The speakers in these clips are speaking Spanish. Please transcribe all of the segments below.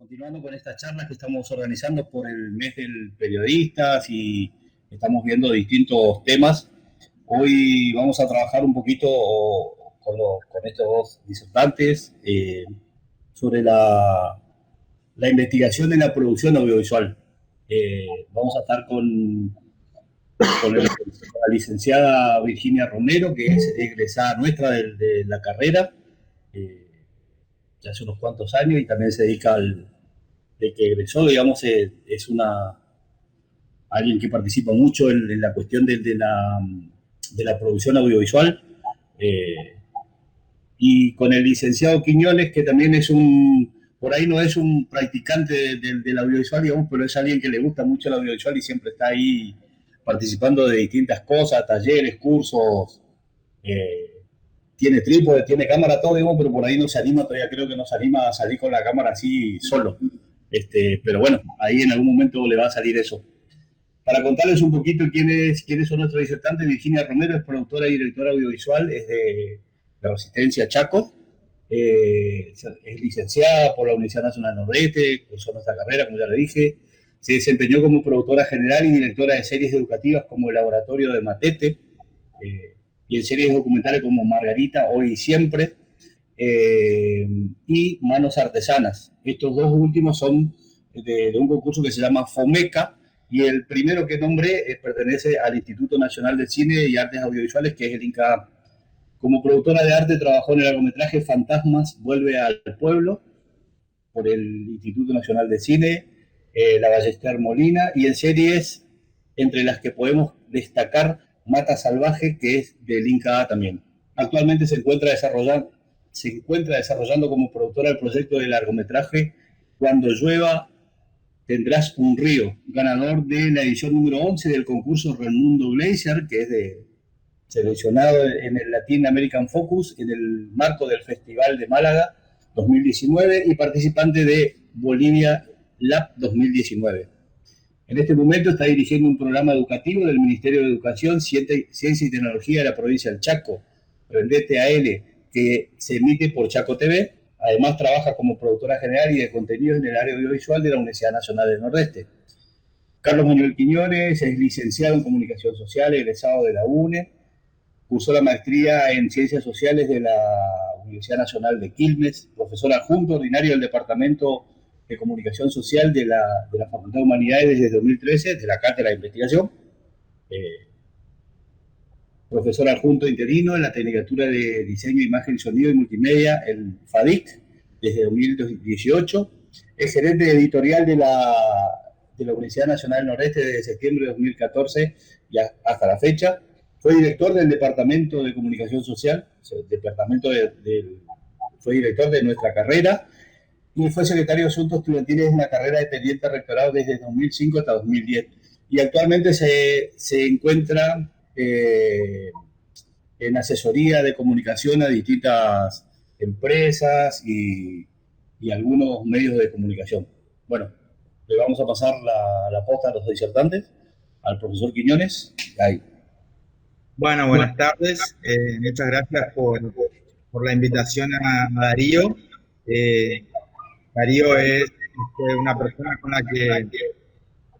Continuando con estas charlas que estamos organizando por el mes del periodista y estamos viendo distintos temas. Hoy vamos a trabajar un poquito con estos dos disertantes sobre la investigación en la producción audiovisual. Vamos a estar con la licenciada Virginia Romero, que es egresada nuestra de la carrera, ya hace unos cuantos años, y también se dedica de que egresó, digamos, es alguien que participa mucho en la cuestión de la producción audiovisual. Y con el licenciado Quiñones, que también por ahí no es un practicante del audiovisual, digamos, pero es alguien que le gusta mucho el audiovisual y siempre está ahí participando de distintas cosas, talleres, cursos, tiene trípode, tiene cámara, todo, digamos, pero por ahí no se anima, todavía creo que no se anima a salir con la cámara así solo. Pero bueno, ahí en algún momento le va a salir eso. Para contarles un poquito quiénes son nuestros disertantes, Virginia Romero es productora y directora audiovisual, es de Resistencia Chaco, es licenciada por la Universidad Nacional Nordeste, cursó nuestra carrera, como ya le dije, se desempeñó como productora general y directora de series educativas como El Laboratorio de Matete, y en series documentales como Margarita, Hoy y Siempre, y Manos Artesanas. Estos dos últimos son de un concurso que se llama FOMECA, y el primero que nombré pertenece al Instituto Nacional de Cine y Artes Audiovisuales, que es el INCA. Como productora de arte trabajó en el largometraje Fantasmas Vuelve al Pueblo, por el Instituto Nacional de Cine, La Ballester Molina, y en series entre las que podemos destacar Mata Salvaje, que es del INCA también. Actualmente se encuentra desarrollando como productora el proyecto de largometraje Cuando llueva tendrás un río, ganador de la edición número 11 del concurso Raimundo Glacier, que es seleccionado en el Latin American Focus en el marco del Festival de Málaga 2019 y participante de Bolivia Lab 2019. En este momento está dirigiendo un programa educativo del Ministerio de Educación, Ciencia y Tecnología de la provincia del Chaco, Prendete a L, que se emite por Chaco TV. Además trabaja como productora general y de contenidos en el área audiovisual de la Universidad Nacional del Nordeste. Carlos Manuel Quiñones es licenciado en Comunicación Social, egresado de la UNE, cursó la maestría en Ciencias Sociales de la Universidad Nacional de Quilmes, profesor adjunto ordinario del Departamento de Comunicación Social de la Facultad de Humanidades desde 2013, de la Cátedra de Investigación, profesor adjunto interino en la Tecnicatura de Diseño, Imagen, Sonido y Multimedia, el FADIC, desde 2018, es gerente editorial de la Universidad Nacional del Nordeste desde septiembre de 2014 y hasta la fecha. Fue director del Departamento de Comunicación Social, fue director de nuestra carrera, y fue secretario de Asuntos Estudiantiles en la carrera de teniente rectorado desde 2005 hasta 2010. Y actualmente se encuentra en asesoría de comunicación a distintas empresas y algunos medios de comunicación. Bueno, le vamos a pasar la posta a los disertantes, al profesor Quiñones. Ahí. Bueno, buenas tardes. Muchas gracias por la invitación a Darío. Darío es una persona con la que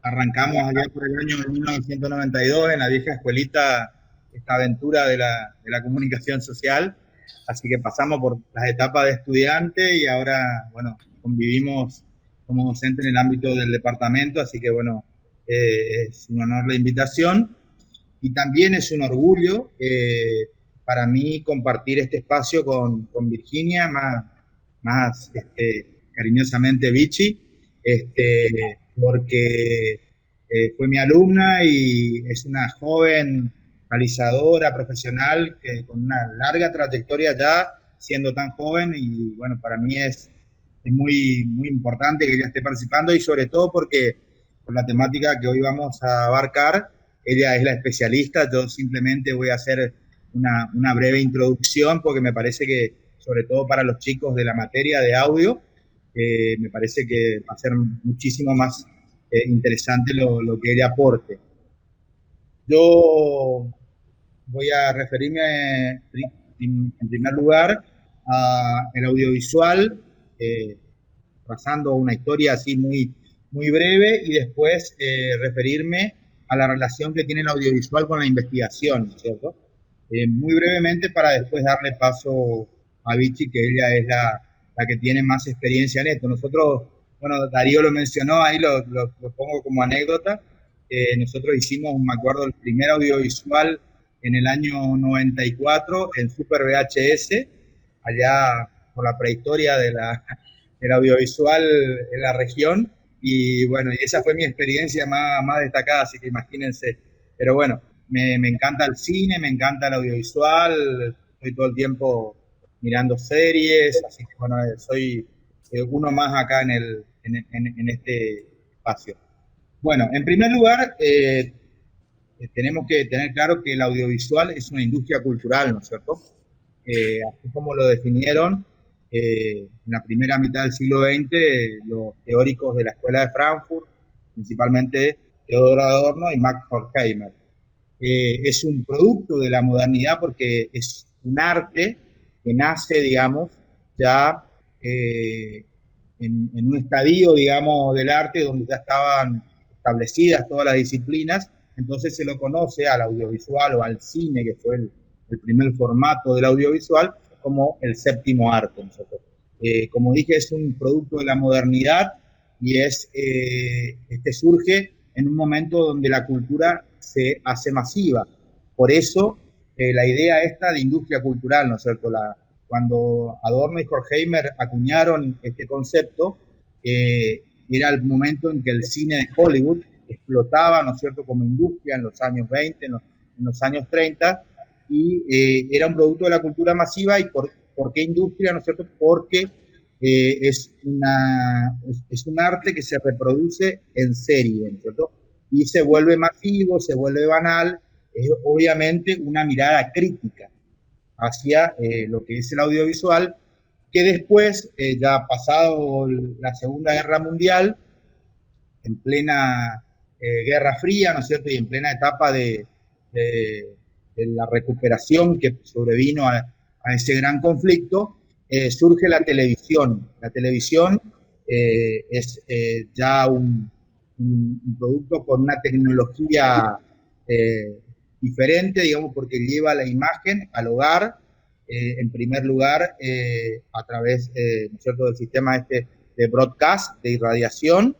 arrancamos allá por el año 1992 en la vieja escuelita, esta aventura de la comunicación social. Así que pasamos por las etapas de estudiante y ahora, bueno, convivimos como docente en el ámbito del departamento. Así que, bueno, es un honor la invitación. Y también es un orgullo para mí compartir este espacio con Virginia, más cariñosamente Vichy, porque fue mi alumna y es una joven realizadora, profesional, con una larga trayectoria ya, siendo tan joven, y bueno, para mí es muy, muy importante que ella esté participando, y sobre todo porque por la temática que hoy vamos a abarcar, ella es la especialista. Yo simplemente voy a hacer una breve introducción porque me parece que, sobre todo para los chicos de la materia de audio, me parece que va a ser muchísimo más interesante lo que ella aporte. Yo voy a referirme en primer lugar al audiovisual. trazando una historia así muy, muy breve y después referirme a la relación que tiene el audiovisual con la investigación, ¿cierto? Muy brevemente para después darle paso a Vichy, que ella es la que tiene más experiencia en esto. Nosotros, bueno, Darío lo mencionó, ahí lo pongo como anécdota. Nosotros hicimos, me acuerdo, el primer audiovisual en el año 94 en Super VHS, allá por la prehistoria del audiovisual en la región. Y bueno, y esa fue mi experiencia más destacada, así que imagínense. Pero bueno, me encanta el cine, me encanta el audiovisual, estoy todo el tiempo mirando series, así que bueno, soy uno más acá en este espacio. Bueno, en primer lugar, tenemos que tener claro que el audiovisual es una industria cultural, ¿no es cierto? Así como lo definieron en la primera mitad del siglo XX los teóricos de la Escuela de Frankfurt, principalmente Theodor Adorno y Max Horkheimer. Es un producto de la modernidad porque es un arte que nace, digamos, ya en un estadio, digamos, del arte donde ya estaban establecidas todas las disciplinas. Entonces se lo conoce al audiovisual o al cine, que fue el primer formato del audiovisual, como el séptimo arte. Como dije, es un producto de la modernidad y surge en un momento donde la cultura se hace masiva. Por eso la idea esta de industria cultural, ¿no es cierto? Cuando Adorno y Horkheimer acuñaron este concepto, era el momento en que el cine de Hollywood explotaba, ¿no es cierto?, como industria en los años 20, en los años 30, y era un producto de la cultura masiva. ¿Y por qué industria, no es cierto? Porque es un arte que se reproduce en serie, ¿no es cierto? Y se vuelve masivo, se vuelve banal, es obviamente una mirada crítica hacia lo que es el audiovisual, que después, ya pasado la Segunda Guerra Mundial, en plena Guerra Fría, ¿no es cierto?, y en plena etapa de la recuperación que sobrevino a ese gran conflicto, surge la televisión. La televisión es ya un producto con una tecnología diferente, digamos, porque lleva la imagen al hogar, en primer lugar, a través, ¿no es cierto?, del sistema de broadcast, de irradiación,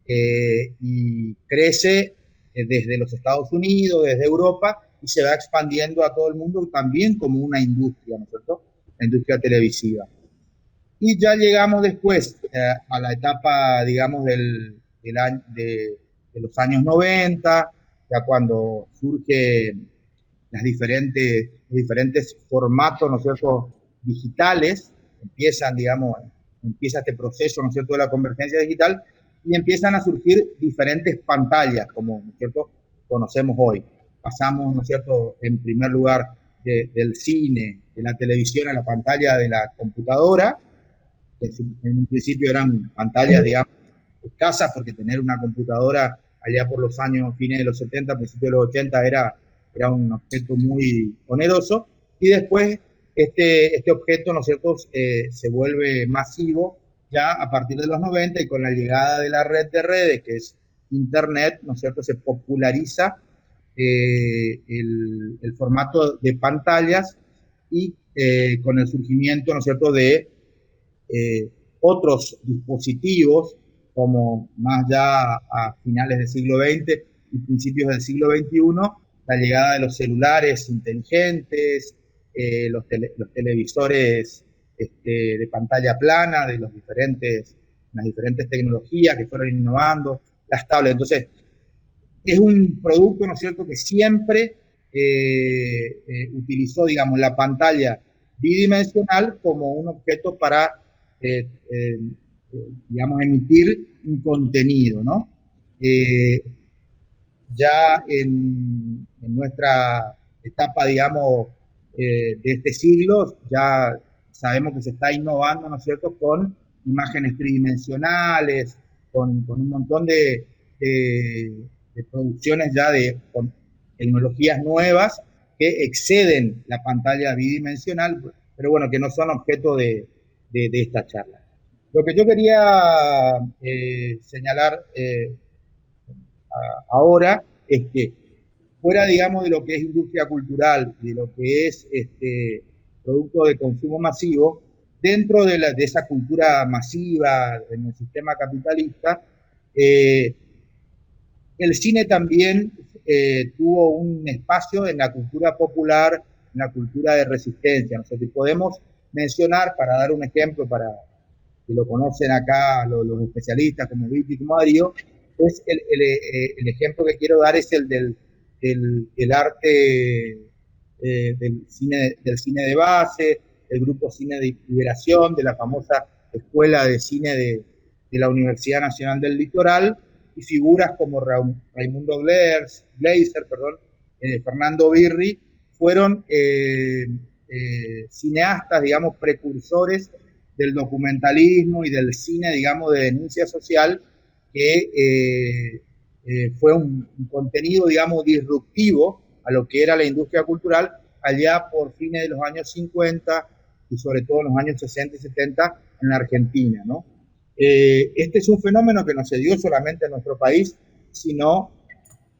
y crece desde los Estados Unidos, desde Europa, y se va expandiendo a todo el mundo también como una industria, ¿no es cierto?, la industria televisiva. Y ya llegamos después a la etapa, digamos, de los años 90, ya cuando surgen los diferentes formatos, ¿no es cierto?, digitales, empieza este proceso, ¿no es cierto?, de la convergencia digital, y empiezan a surgir diferentes pantallas, como, ¿no es cierto?, conocemos hoy. Pasamos, ¿no es cierto?, en primer lugar del cine, de la televisión, a la pantalla de la computadora, que en un principio eran pantallas, digamos, escasas, porque tener una computadora allá por los años, fines de los 70, principios de los 80, era un objeto muy oneroso, y después este objeto, ¿no es cierto?, se vuelve masivo ya a partir de los 90, y con la llegada de la red de redes, que es Internet, ¿no es cierto?, se populariza el formato de pantallas, y con el surgimiento, ¿no es cierto?, de otros dispositivos, como más ya a finales del siglo XX y principios del siglo XXI, la llegada de los celulares inteligentes, los televisores de pantalla plana, de las diferentes tecnologías que fueron innovando, las tablets. Entonces, es un producto, ¿no es cierto?, que siempre utilizó, digamos, la pantalla bidimensional como un objeto para, digamos, emitir un contenido, ¿no? Ya en nuestra etapa, digamos, de este siglo, ya sabemos que se está innovando, ¿no es cierto?, con imágenes tridimensionales, con un montón de producciones ya con tecnologías nuevas que exceden la pantalla bidimensional, pero bueno, que no son objeto de esta charla. Lo que yo quería señalar ahora es que fuera, digamos, de lo que es industria cultural y de lo que es producto de consumo masivo, dentro de esa cultura masiva en el sistema capitalista, eh, el cine también tuvo un espacio en la cultura popular, en la cultura de resistencia. Nosotros podemos mencionar, para dar un ejemplo, para que lo conocen acá los especialistas como Vicky y como Darío, pues el ejemplo que quiero dar es el del arte del cine de base, el grupo Cine de Liberación, de la famosa Escuela de Cine de la Universidad Nacional del Litoral, y figuras como Raimundo Gleiser, Fernando Birri, fueron cineastas, digamos, precursores del documentalismo y del cine, digamos, de denuncia social, que fue un contenido, digamos, disruptivo a lo que era la industria cultural allá por fines de los años 50 y sobre todo en los años 60 y 70 en la Argentina, ¿no? Este es un fenómeno que no se dio solamente en nuestro país, sino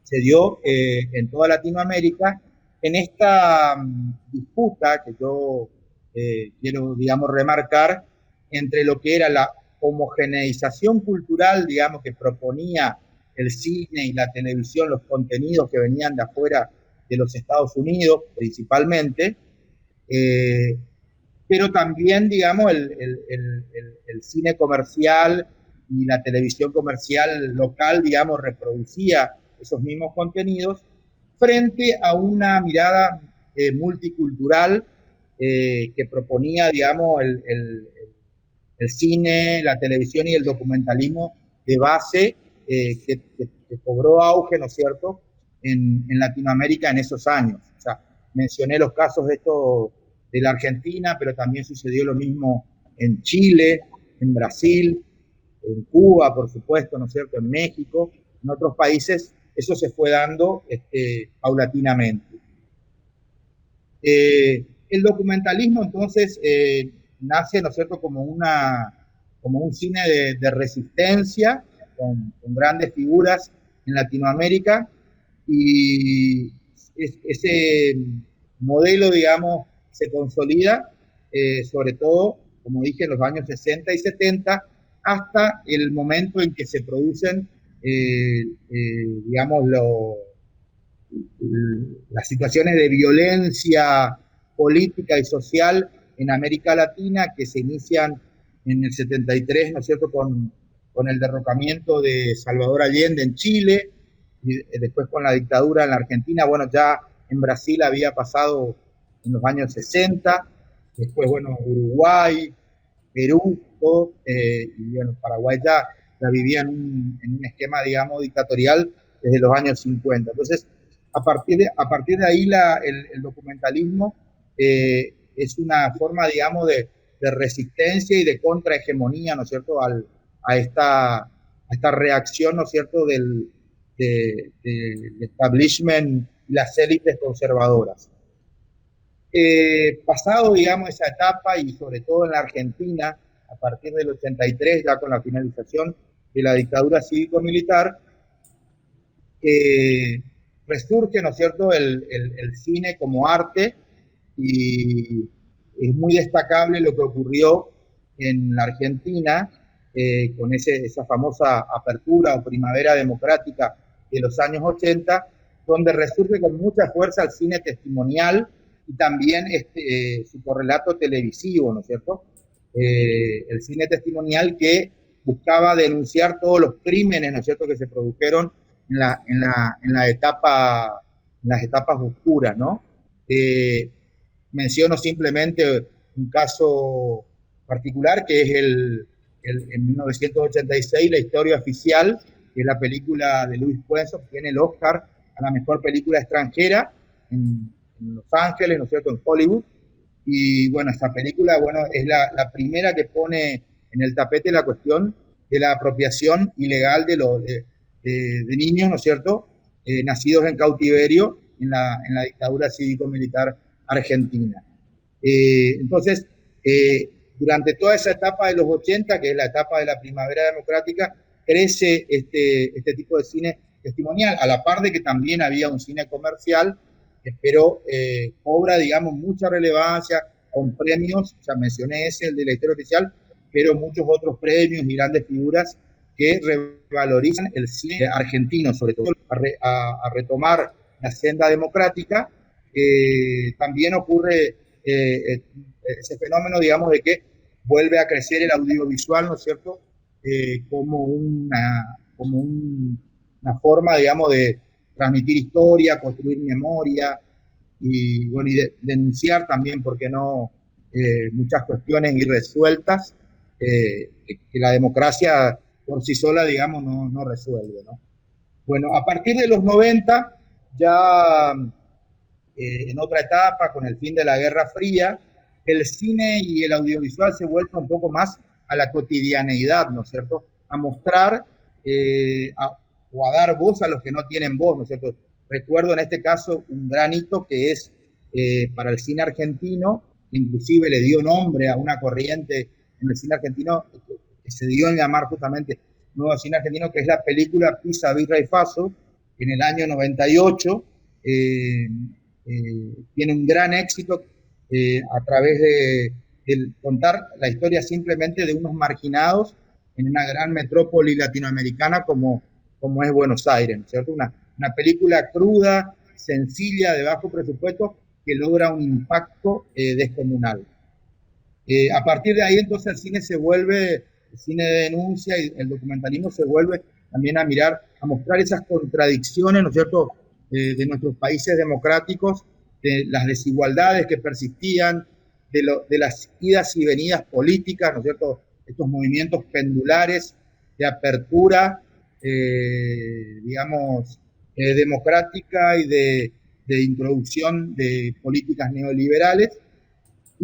se dio en toda Latinoamérica en esta disputa que yo quiero, digamos, remarcar entre lo que era la homogeneización cultural, digamos, que proponía el cine y la televisión, los contenidos que venían de afuera de los Estados Unidos principalmente, eh, pero también, digamos, el cine comercial y la televisión comercial local, digamos, reproducía esos mismos contenidos frente a una mirada multicultural que proponía, digamos, el cine, la televisión y el documentalismo de base que cobró auge, ¿no es cierto?, en Latinoamérica en esos años. O sea, mencioné los casos de esto de la Argentina, pero también sucedió lo mismo en Chile, en Brasil, en Cuba, por supuesto, ¿no es cierto?, en México, en otros países, eso se fue dando paulatinamente. El documentalismo, entonces, nace, ¿no es cierto?, como un cine de resistencia, con grandes figuras en Latinoamérica, y ese modelo, digamos, se consolida, sobre todo, como dije, en los años 60 y 70, hasta el momento en que se producen, digamos, las situaciones de violencia política y social en América Latina, que se inician en el 73, ¿no es cierto?, con el derrocamiento de Salvador Allende en Chile, y después con la dictadura en la Argentina. Bueno, ya en Brasil había pasado en los años 60, después, bueno, Uruguay, Perú, todo, y bueno, Paraguay ya vivía en un esquema, digamos, dictatorial desde los años 50. Entonces, a partir de ahí el documentalismo es una forma, digamos, de resistencia y de contrahegemonía, ¿no es cierto?, a esta reacción, ¿no es cierto?, del establishment y las élites conservadoras. Pasado, digamos, esa etapa, y sobre todo en la Argentina, a partir del 83, ya con la finalización de la dictadura cívico-militar, resurge, ¿no es cierto?, el cine como arte, y es muy destacable lo que ocurrió en la Argentina con esa famosa apertura o primavera democrática de los años 80, donde resurge con mucha fuerza el cine testimonial y también su correlato televisivo, ¿no es cierto? El cine testimonial que buscaba denunciar todos los crímenes, ¿no es cierto?, que se produjeron en las etapas oscuras, ¿no? Menciono simplemente un caso particular, que es en 1986, La historia oficial, que es la película de Luis Puenzo, que tiene el Oscar a la mejor película extranjera en Los Ángeles, ¿no es cierto?, en Hollywood. Y bueno, esta película, bueno, es la primera que pone en el tapete la cuestión de la apropiación ilegal de niños, ¿no es cierto?, nacidos en cautiverio en la dictadura cívico-militar argentina. Entonces, durante toda esa etapa de los 80, que es la etapa de la primavera democrática, crece este tipo de cine testimonial, a la par de que también había un cine comercial, pero cobra, digamos, mucha relevancia con premios, ya mencioné ese, el de la historia oficial, pero muchos otros premios y grandes figuras que revalorizan el cine argentino, sobre todo a retomar la senda democrática. También ocurre ese fenómeno, digamos, de que vuelve a crecer el audiovisual, ¿no es cierto?, como una forma, digamos, de transmitir historia, construir memoria y, bueno, y denunciar también, ¿por qué no?, muchas cuestiones irresueltas que la democracia por sí sola, digamos, no resuelve, ¿no? Bueno, a partir de los 90, ya en otra etapa, con el fin de la Guerra Fría, el cine y el audiovisual se vuelven un poco más a la cotidianeidad, ¿no es cierto?, a mostrar o a dar voz a los que no tienen voz, ¿no es cierto? Recuerdo en este caso un gran hito que es para el cine argentino, inclusive le dio nombre a una corriente en el cine argentino que se dio en llamar justamente nuevo cine argentino, que es la película Pisa, Birra y Faso, que en el año 98 tiene un gran éxito a través de contar la historia simplemente de unos marginados en una gran metrópoli latinoamericana como es Buenos Aires, ¿no es cierto? Una película cruda, sencilla, de bajo presupuesto, que logra un impacto descomunal. A partir de ahí, entonces, el cine de denuncia y el documentalismo se vuelve también a mirar, a mostrar esas contradicciones, ¿no es cierto?, de nuestros países democráticos, de las desigualdades que persistían, de las idas y venidas políticas, ¿no es cierto?, estos movimientos pendulares de apertura, digamos, democrática y de introducción de políticas neoliberales.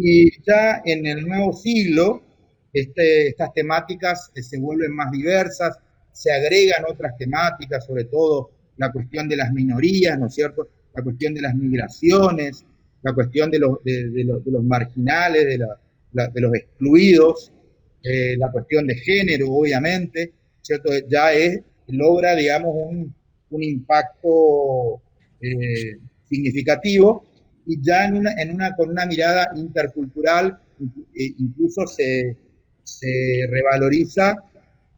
Y ya en el nuevo siglo, estas temáticas se vuelven más diversas, se agregan otras temáticas, sobre todo la cuestión de las minorías, ¿no es cierto?, la cuestión de las migraciones, la cuestión de los marginales, de los excluidos, la cuestión de género, obviamente, ¿cierto? Ya logra, digamos, un impacto significativo, y ya con una mirada intercultural, incluso se revaloriza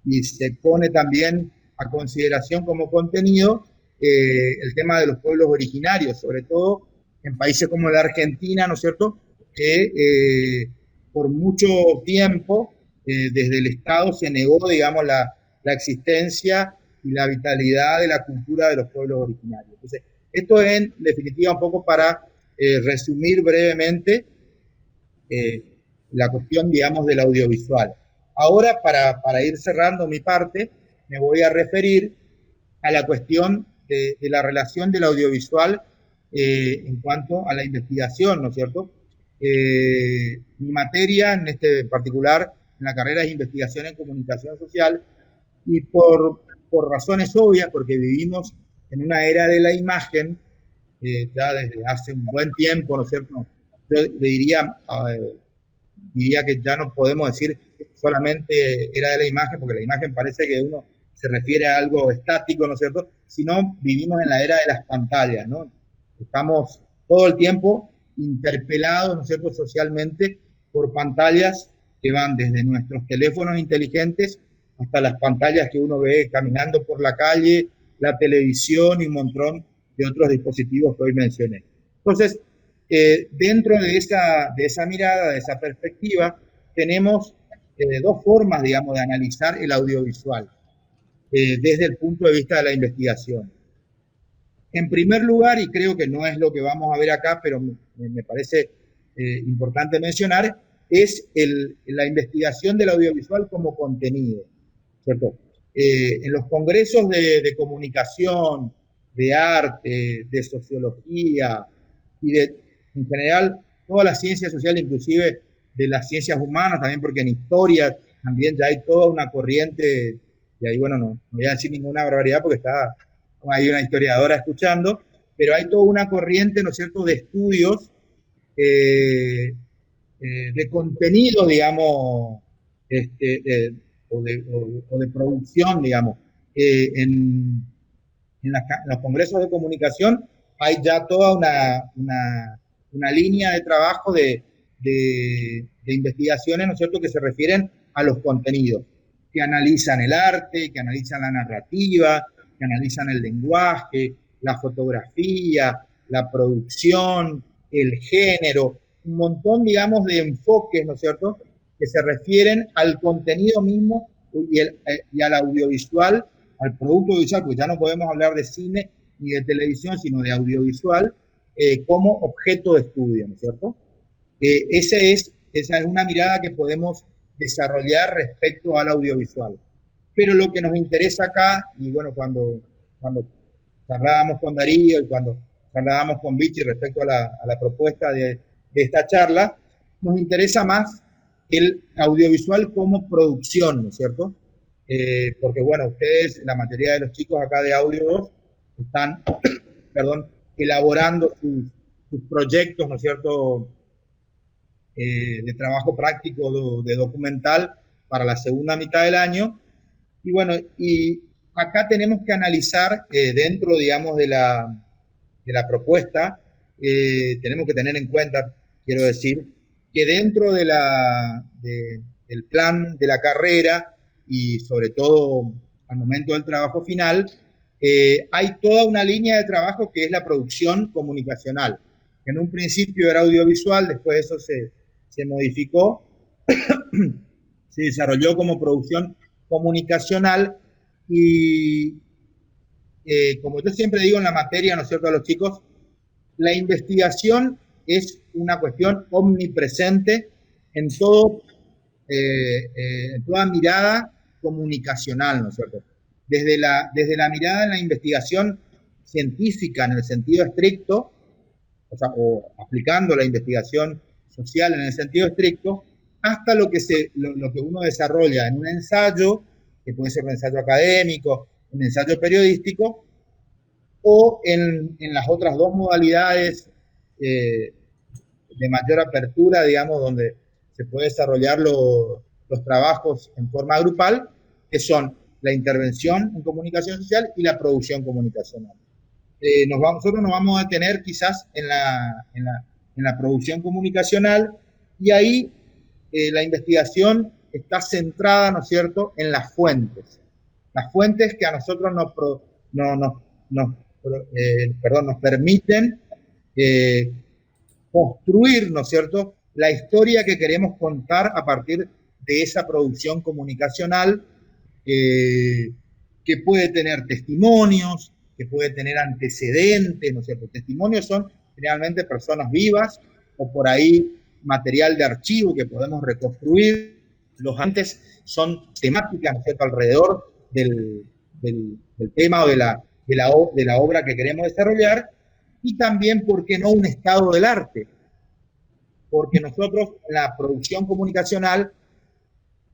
y se pone también a consideración como contenido el tema de los pueblos originarios, sobre todo en países como la Argentina, ¿no es cierto?, que por mucho tiempo desde el Estado se negó, digamos, la existencia y la vitalidad de la cultura de los pueblos originarios. Entonces, esto es, en definitiva, un poco para resumir brevemente la cuestión, digamos, del audiovisual. Ahora, para ir cerrando mi parte, me voy a referir a la cuestión de la relación del audiovisual en cuanto a la investigación, ¿no es cierto? Mi materia, en particular, en la carrera de investigación en comunicación social, y por razones obvias, porque vivimos en una era de la imagen, ya desde hace un buen tiempo, ¿no es cierto? Yo diría que ya no podemos decir solamente era de la imagen, porque la imagen parece que uno se refiere a algo estático, ¿no es cierto?, sino vivimos en la era de las pantallas, ¿no? Estamos todo el tiempo interpelados, ¿no es cierto?, socialmente por pantallas que van desde nuestros teléfonos inteligentes hasta las pantallas que uno ve caminando por la calle, la televisión y un montón de otros dispositivos que hoy mencioné. Entonces, dentro de esa mirada, de esa perspectiva, tenemos dos formas, digamos, de analizar el audiovisual desde el punto de vista de la investigación. En primer lugar, y creo que no es lo que vamos a ver acá, pero me parece importante mencionar, es la investigación del audiovisual como contenido, ¿cierto? En los congresos de comunicación, de arte, de sociología y en general todas las ciencias sociales, inclusive de las ciencias humanas también, porque en historia también ya hay toda una corriente, y ahí, bueno, no voy a decir ninguna barbaridad porque hay una historiadora escuchando, pero hay toda una corriente, ¿no es cierto?, de estudios de contenido, digamos, o de producción, digamos. En los congresos de comunicación hay ya toda una línea de trabajo de investigaciones, ¿no es cierto?, que se refieren a los contenidos, que analizan el arte, que analizan la narrativa, que analizan el lenguaje, la fotografía, la producción, el género, un montón, digamos, de enfoques, ¿no es cierto?, que se refieren al contenido mismo y al audiovisual, al producto audiovisual, porque ya no podemos hablar de cine ni de televisión, sino de audiovisual, como objeto de estudio, ¿no es cierto? Esa es una mirada que podemos desarrollar respecto al audiovisual. Pero lo que nos interesa acá, y bueno, cuando charlábamos con Darío y cuando charlábamos con Vichy respecto a la propuesta de esta charla, nos interesa más el audiovisual como producción, ¿no es cierto? Porque bueno, ustedes, la mayoría de los chicos acá de Audio 2, están, perdón, elaborando sus proyectos, ¿no es cierto?, de trabajo práctico de documental para la segunda mitad del año. Y bueno, y acá tenemos que analizar dentro, digamos, de la propuesta, tenemos que tener en cuenta, quiero decir, que dentro del plan de la carrera y sobre todo al momento del trabajo final, hay toda una línea de trabajo que es la producción comunicacional. En un principio era audiovisual, después eso se modificó, se desarrolló como producción comunicacional y como yo siempre digo en la materia, ¿no es cierto?, a los chicos, la investigación es una cuestión omnipresente en en toda mirada comunicacional, ¿no es cierto? Desde la mirada de la investigación científica en el sentido estricto, o aplicando la investigación social en el sentido estricto, hasta lo que uno desarrolla en un ensayo, que puede ser un ensayo académico, un ensayo periodístico, o en las otras dos modalidades de mayor apertura, digamos, donde se puede desarrollar los trabajos en forma grupal, que son la intervención en comunicación social y la producción comunicacional. Nosotros nos vamos a detener quizás en la producción comunicacional, y ahí la investigación está centrada, ¿no es cierto?, en las fuentes que a nosotros nos permiten construir, ¿no es cierto?, la historia que queremos contar a partir de esa producción comunicacional, que puede tener testimonios, que puede tener antecedentes, ¿no es cierto? Testimonios son generalmente personas vivas o por ahí material de archivo que podemos reconstruir. Los antes son temáticas, ¿no es cierto?, alrededor del tema o de la obra que queremos desarrollar, y también, ¿por qué no?, un estado del arte. Porque nosotros en la producción comunicacional,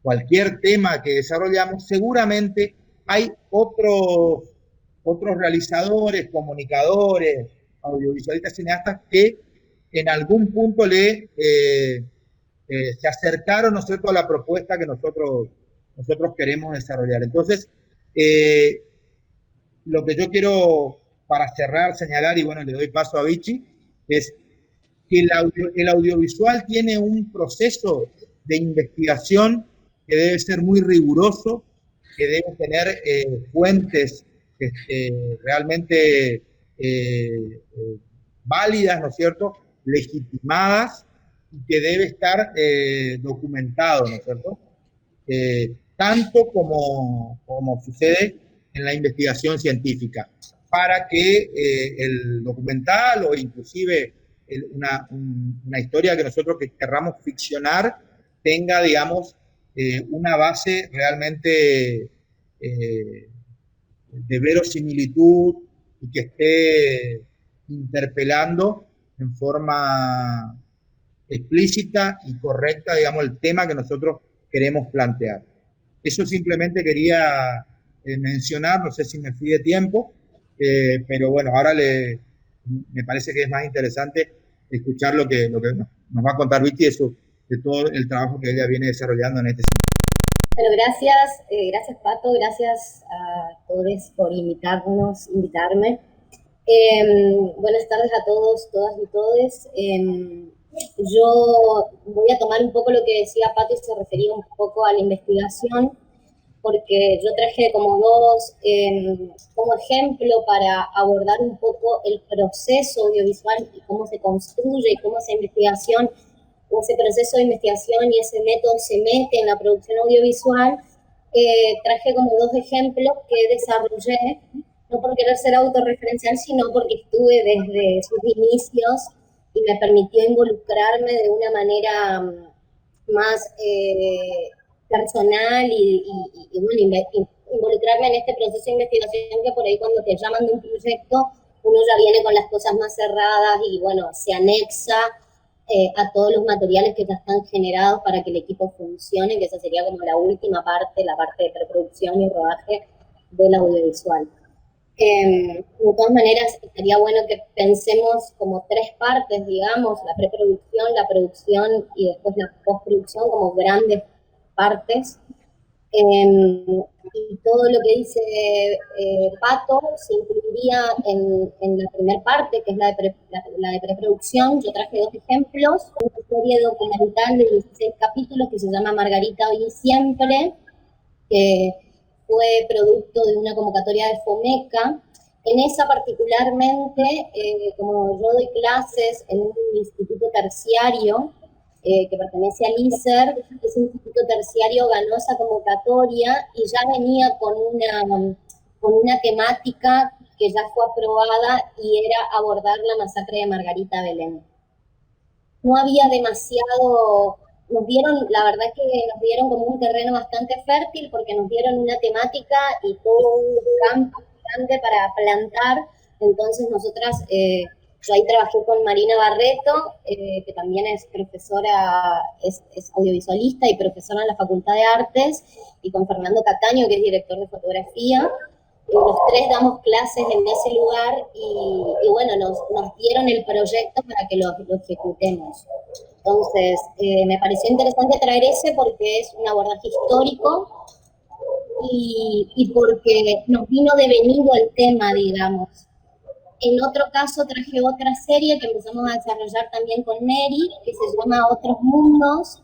cualquier tema que desarrollamos, seguramente hay otros realizadores, comunicadores, audiovisualistas, cineastas que en algún punto se acercaron, ¿no es cierto?, a la propuesta que nosotros queremos desarrollar. Entonces, lo que yo quiero, para cerrar, señalar, y bueno, le doy paso a Vichy, es que el audiovisual tiene un proceso de investigación que debe ser muy riguroso, que debe tener fuentes realmente válidas, ¿no es cierto?, legitimadas, y que debe estar documentado, ¿no es cierto?, tanto como sucede en la investigación científica, para que el documental o inclusive una historia que nosotros querramos ficcionar tenga, digamos, una base realmente de verosimilitud, y que esté interpelando en forma explícita y correcta, digamos, el tema que nosotros queremos plantear. Eso simplemente quería mencionar, no sé si me fui de tiempo, pero bueno, ahora me parece que es más interesante escuchar lo que nos va a contar Vichy de todo el trabajo que ella viene desarrollando en este sentido. Bueno, gracias Pato, gracias a todos por invitarme. Buenas tardes a todos, todas y todes. Yo voy a tomar un poco lo que decía Pato y se refería un poco a la investigación, porque yo traje como como ejemplo para abordar un poco el proceso audiovisual y cómo se construye y cómo esa investigación o ese proceso de investigación y ese método se mete en la producción audiovisual. Traje como 2 ejemplos que desarrollé, no por querer ser autorreferencial, sino porque estuve desde sus inicios y me permitió involucrarme de una manera más personal y bueno, involucrarme en este proceso de investigación que por ahí cuando te llaman de un proyecto uno ya viene con las cosas más cerradas y bueno, se anexa a todos los materiales que ya están generados para que el equipo funcione, que esa sería como la última parte, la parte de preproducción y rodaje del audiovisual. De todas maneras, estaría bueno que pensemos como 3 partes, digamos, la preproducción, la producción y después la postproducción como grandes partes. Y todo lo que dice Pato se incluiría en la primera parte, que es la de preproducción. Yo traje 2 ejemplos, una serie documental de 16 capítulos que se llama Margarita Hoy y Siempre, que fue producto de una convocatoria de FOMECA. En esa particularmente, como yo doy clases en un instituto terciario, que pertenece al ISER, ese instituto terciario ganó esa convocatoria y ya venía con una temática que ya fue aprobada y era abordar la masacre de Margarita Belén. No había demasiado, la verdad es que nos dieron como un terreno bastante fértil porque nos dieron una temática y todo un campo grande para plantar. Entonces nosotras, yo ahí trabajé con Marina Barreto, que también es profesora, es audiovisualista y profesora en la Facultad de Artes, y con Fernando Cataño, que es director de fotografía. Los 3 damos clases en ese lugar y bueno, nos dieron el proyecto para que lo ejecutemos. Entonces, me pareció interesante traer ese porque es un abordaje histórico y porque nos vino devenido el tema, digamos. En otro caso traje otra serie que empezamos a desarrollar también con Mary, que se llama Otros Mundos,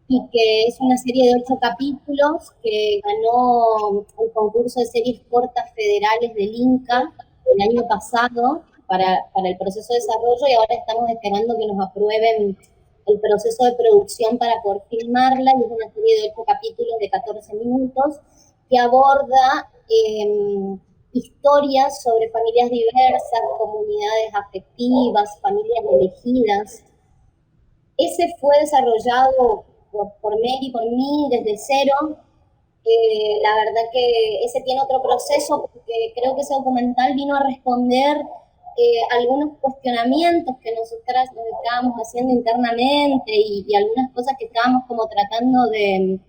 y que es una serie de 8 capítulos que ganó el concurso de series cortas federales del INCA el año pasado para el proceso de desarrollo, y ahora estamos esperando que nos aprueben el proceso de producción para poder filmarla, y es una serie de 8 capítulos de 14 minutos que aborda historias sobre familias diversas, comunidades afectivas, familias elegidas. Ese fue desarrollado por Mary, por mí, desde cero. La verdad que ese tiene otro proceso porque creo que ese documental vino a responder algunos cuestionamientos que nosotras nos estábamos haciendo internamente y algunas cosas que estábamos como tratando de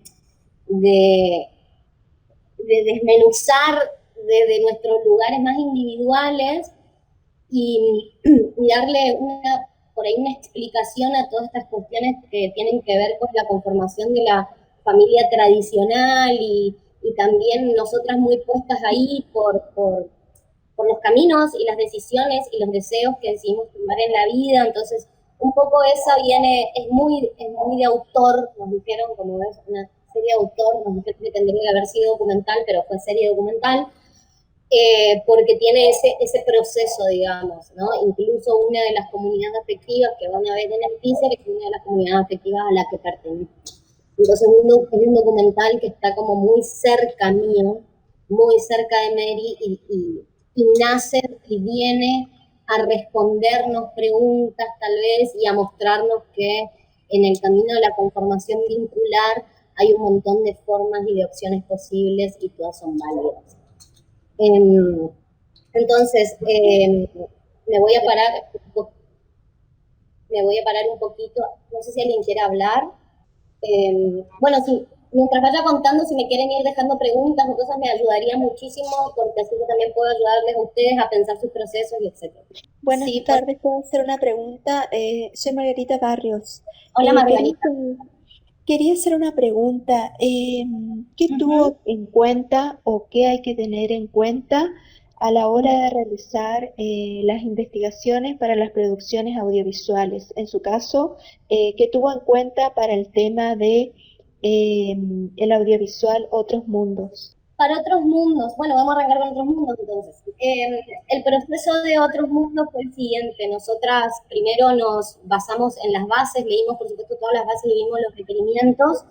desmenuzar desde nuestros lugares más individuales y darle por ahí una explicación a todas estas cuestiones que tienen que ver con la conformación de la familia tradicional y también nosotras muy puestas ahí por los caminos y las decisiones y los deseos que decidimos tomar en la vida. Entonces, un poco esa es muy de autor, nos dijeron, como es una serie de autor, nos dijeron que tendría que haber sido documental, pero fue serie documental. Porque tiene ese proceso, digamos, ¿no? Incluso una de las comunidades afectivas que van a ver en el teaser es una de las comunidades afectivas a la que pertenece. Entonces es un documental que está como muy cerca mío, muy cerca de Mary y nace y viene a respondernos preguntas tal vez y a mostrarnos que en el camino de la conformación vincular hay un montón de formas y de opciones posibles y todas son válidas. Entonces, me voy a parar un poquito, no sé si alguien quiere hablar. Bueno, sí, Mientras vaya contando, si me quieren ir dejando preguntas o cosas, me ayudaría muchísimo, porque así yo también puedo ayudarles a ustedes a pensar sus procesos y etcétera. Buenas Sí, tardes, puedo hacer una pregunta. Soy Margarita Barrios. Hola, Margarita. Quería hacer una pregunta. ¿Qué tuvo en cuenta o qué hay que tener en cuenta a la hora de realizar las investigaciones para las producciones audiovisuales? En su caso, ¿qué tuvo en cuenta para el tema de el audiovisual Otros Mundos? Para Otros Mundos, bueno, vamos a arrancar con Otros Mundos entonces. El proceso de Otros Mundos fue el siguiente. Nosotras primero nos basamos en las bases, leímos por supuesto todas las bases y vimos los requerimientos,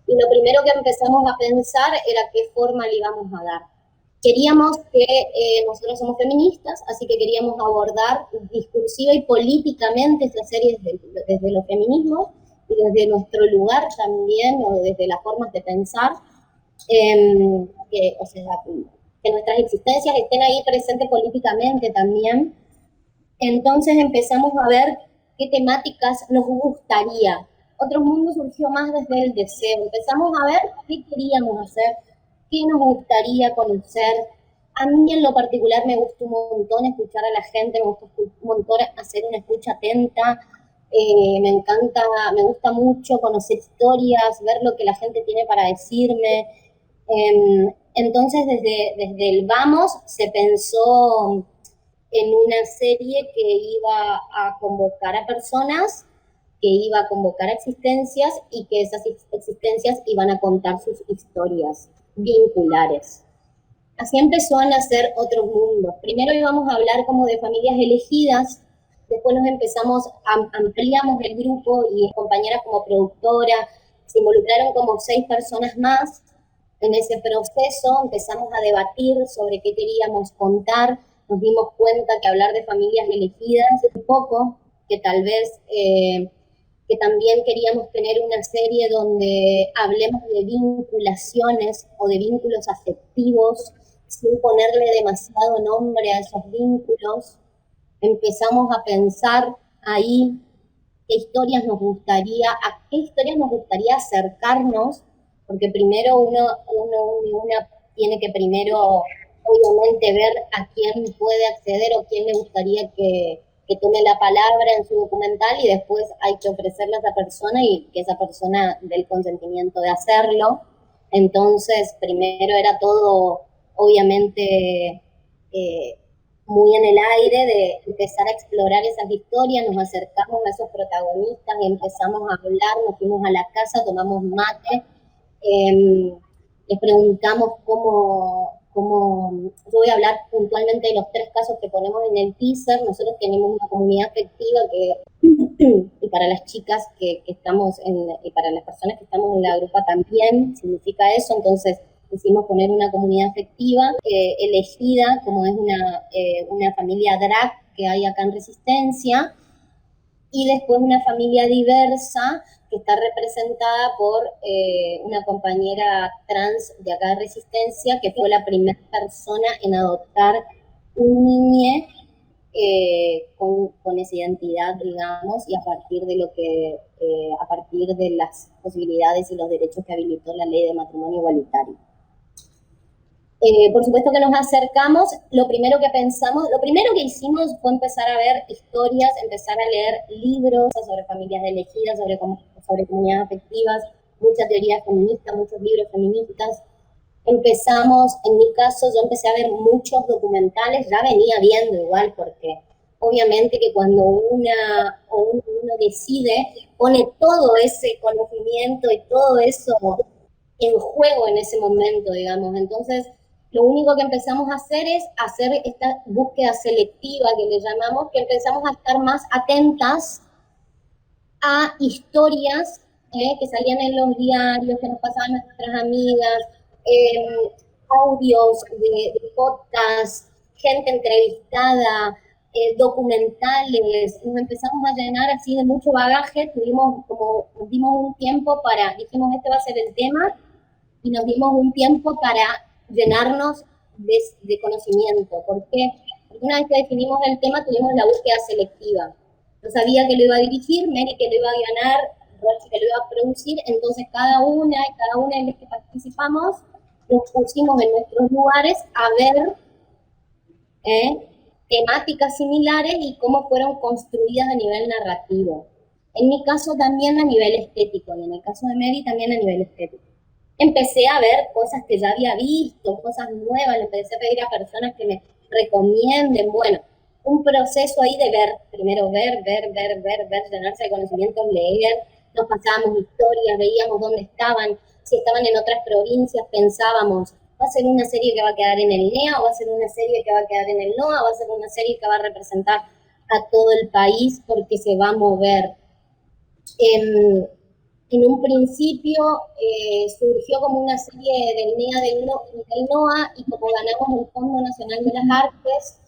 y lo primero que empezamos a pensar era qué forma le íbamos a dar. Queríamos que, nosotros somos feministas, así que queríamos abordar discursiva y políticamente esta serie desde los feminismos y desde nuestro lugar también, o desde las formas de pensar. O sea, que nuestras existencias estén ahí presentes políticamente también. Entonces empezamos a ver qué temáticas nos gustaría. Otros Mundos surgió más desde el deseo. Empezamos a ver qué queríamos hacer, qué nos gustaría conocer. A mí en lo particular me gusta un montón escuchar a la gente, me gusta un montón hacer una escucha atenta. Me encanta, me gusta mucho conocer historias, ver lo que la gente tiene para decirme. Entonces, desde el vamos se pensó en una serie que iba a convocar a personas, que iba a convocar a existencias y que esas existencias iban a contar sus historias vinculares. Así empezó a nacer Otros Mundos. Primero íbamos a hablar como de familias elegidas, después ampliamos el grupo y compañeras como productora, se involucraron como 6 personas más. En ese proceso empezamos a debatir sobre qué queríamos contar, nos dimos cuenta que hablar de familias elegidas es un poco, que tal vez que también queríamos tener una serie donde hablemos de vinculaciones o de vínculos afectivos sin ponerle demasiado nombre a esos vínculos. Empezamos a pensar ahí a qué historias nos gustaría acercarnos, porque primero una tiene que primero, obviamente, ver a quién puede acceder o quién le gustaría que tome la palabra en su documental, y después hay que ofrecerle a esa persona y que esa persona dé el consentimiento de hacerlo. Entonces, primero era todo, obviamente, muy en el aire, de empezar a explorar esas historias. Nos acercamos a esos protagonistas y empezamos a hablar, nos fuimos a la casa, tomamos mate, les preguntamos cómo, yo voy a hablar puntualmente de los 3 casos que ponemos en el teaser. Nosotros tenemos una comunidad afectiva y para las chicas que estamos y para las personas que estamos en la grupa también significa eso. Entonces quisimos poner una comunidad afectiva elegida, como es una familia drag que hay acá en Resistencia, y después una familia diversa que está representada por una compañera trans de acá de Resistencia, que fue la primera persona en adoptar un niño con esa identidad, digamos, y a partir de las posibilidades y los derechos que habilitó la ley de matrimonio igualitario. Por supuesto que nos acercamos, lo primero que hicimos fue empezar a ver historias, empezar a leer libros sobre familias elegidas, sobre comunidades afectivas, mucha teoría feminista, muchos libros feministas. Empezamos, en mi caso, yo empecé a ver muchos documentales, ya venía viendo igual, porque obviamente que cuando uno decide, pone todo ese conocimiento y todo eso en juego en ese momento, digamos. Entonces, lo único que empezamos a hacer es hacer esta búsqueda selectiva que le llamamos, que empezamos a estar más atentas a historias que salían en los diarios, que nos pasaban nuestras amigas, audios de podcast, gente entrevistada, documentales. Nos empezamos a llenar así de mucho bagaje. Nos dimos un tiempo dijimos, este va a ser el tema, y nos dimos un tiempo para llenarnos de conocimiento. ¿Por qué? Porque una vez que definimos el tema, tuvimos la búsqueda selectiva. Yo sabía que lo iba a dirigir, Mary que lo iba a guionar, Roche que lo iba a producir, entonces cada una de las que participamos nos pusimos en nuestros lugares a ver temáticas similares y cómo fueron construidas a nivel narrativo. En mi caso también a nivel estético, y en el caso de Mary también a nivel estético. Empecé a ver cosas que ya había visto, cosas nuevas, le empecé a pedir a personas que me recomienden, bueno, un proceso ahí de ver, primero ver, llenarse de conocimientos, leer, nos pasábamos historias, veíamos dónde estaban, si estaban en otras provincias, pensábamos, ¿va a ser una serie que va a quedar en el NEA o va a ser una serie que va a quedar en el NOA? ¿Va a ser una serie que va a representar a todo el país porque se va a mover? En un principio surgió como una serie del NEA del NOA y como ganamos el Fondo Nacional de las Artes,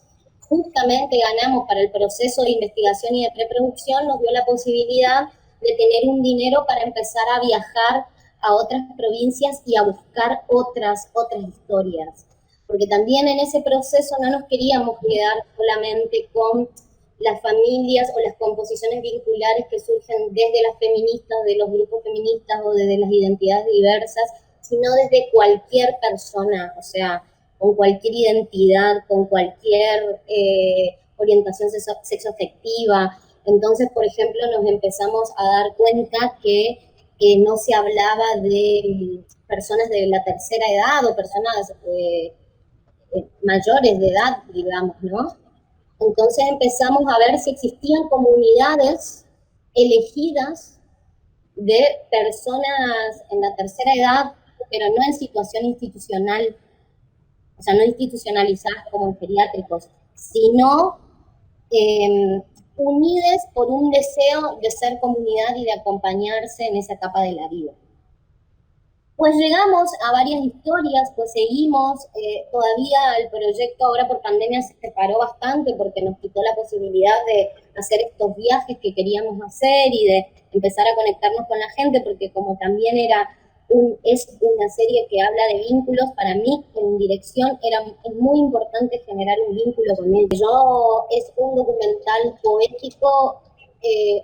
justamente ganamos para el proceso de investigación y de preproducción, nos dio la posibilidad de tener un dinero para empezar a viajar a otras provincias y a buscar otras historias. Porque también en ese proceso no nos queríamos quedar solamente con las familias o las composiciones vinculares que surgen desde las feministas, de los grupos feministas o desde las identidades diversas, sino desde cualquier persona, o sea, con cualquier identidad, con cualquier orientación sexoafectiva. Entonces, por ejemplo, nos empezamos a dar cuenta que no se hablaba de personas de la tercera edad o personas mayores de edad, digamos, ¿no? Entonces empezamos a ver si existían comunidades elegidas de personas en la tercera edad, pero no en situación institucional, o sea, no institucionalizadas como en geriátricos, sino unidas por un deseo de ser comunidad y de acompañarse en esa etapa de la vida. Pues llegamos a varias historias, pues seguimos, todavía el proyecto ahora por pandemia se separó bastante porque nos quitó la posibilidad de hacer estos viajes que queríamos hacer y de empezar a conectarnos con la gente, porque como también es una serie que habla de vínculos, para mí en dirección es muy importante generar un vínculo con él. Es un documental poético,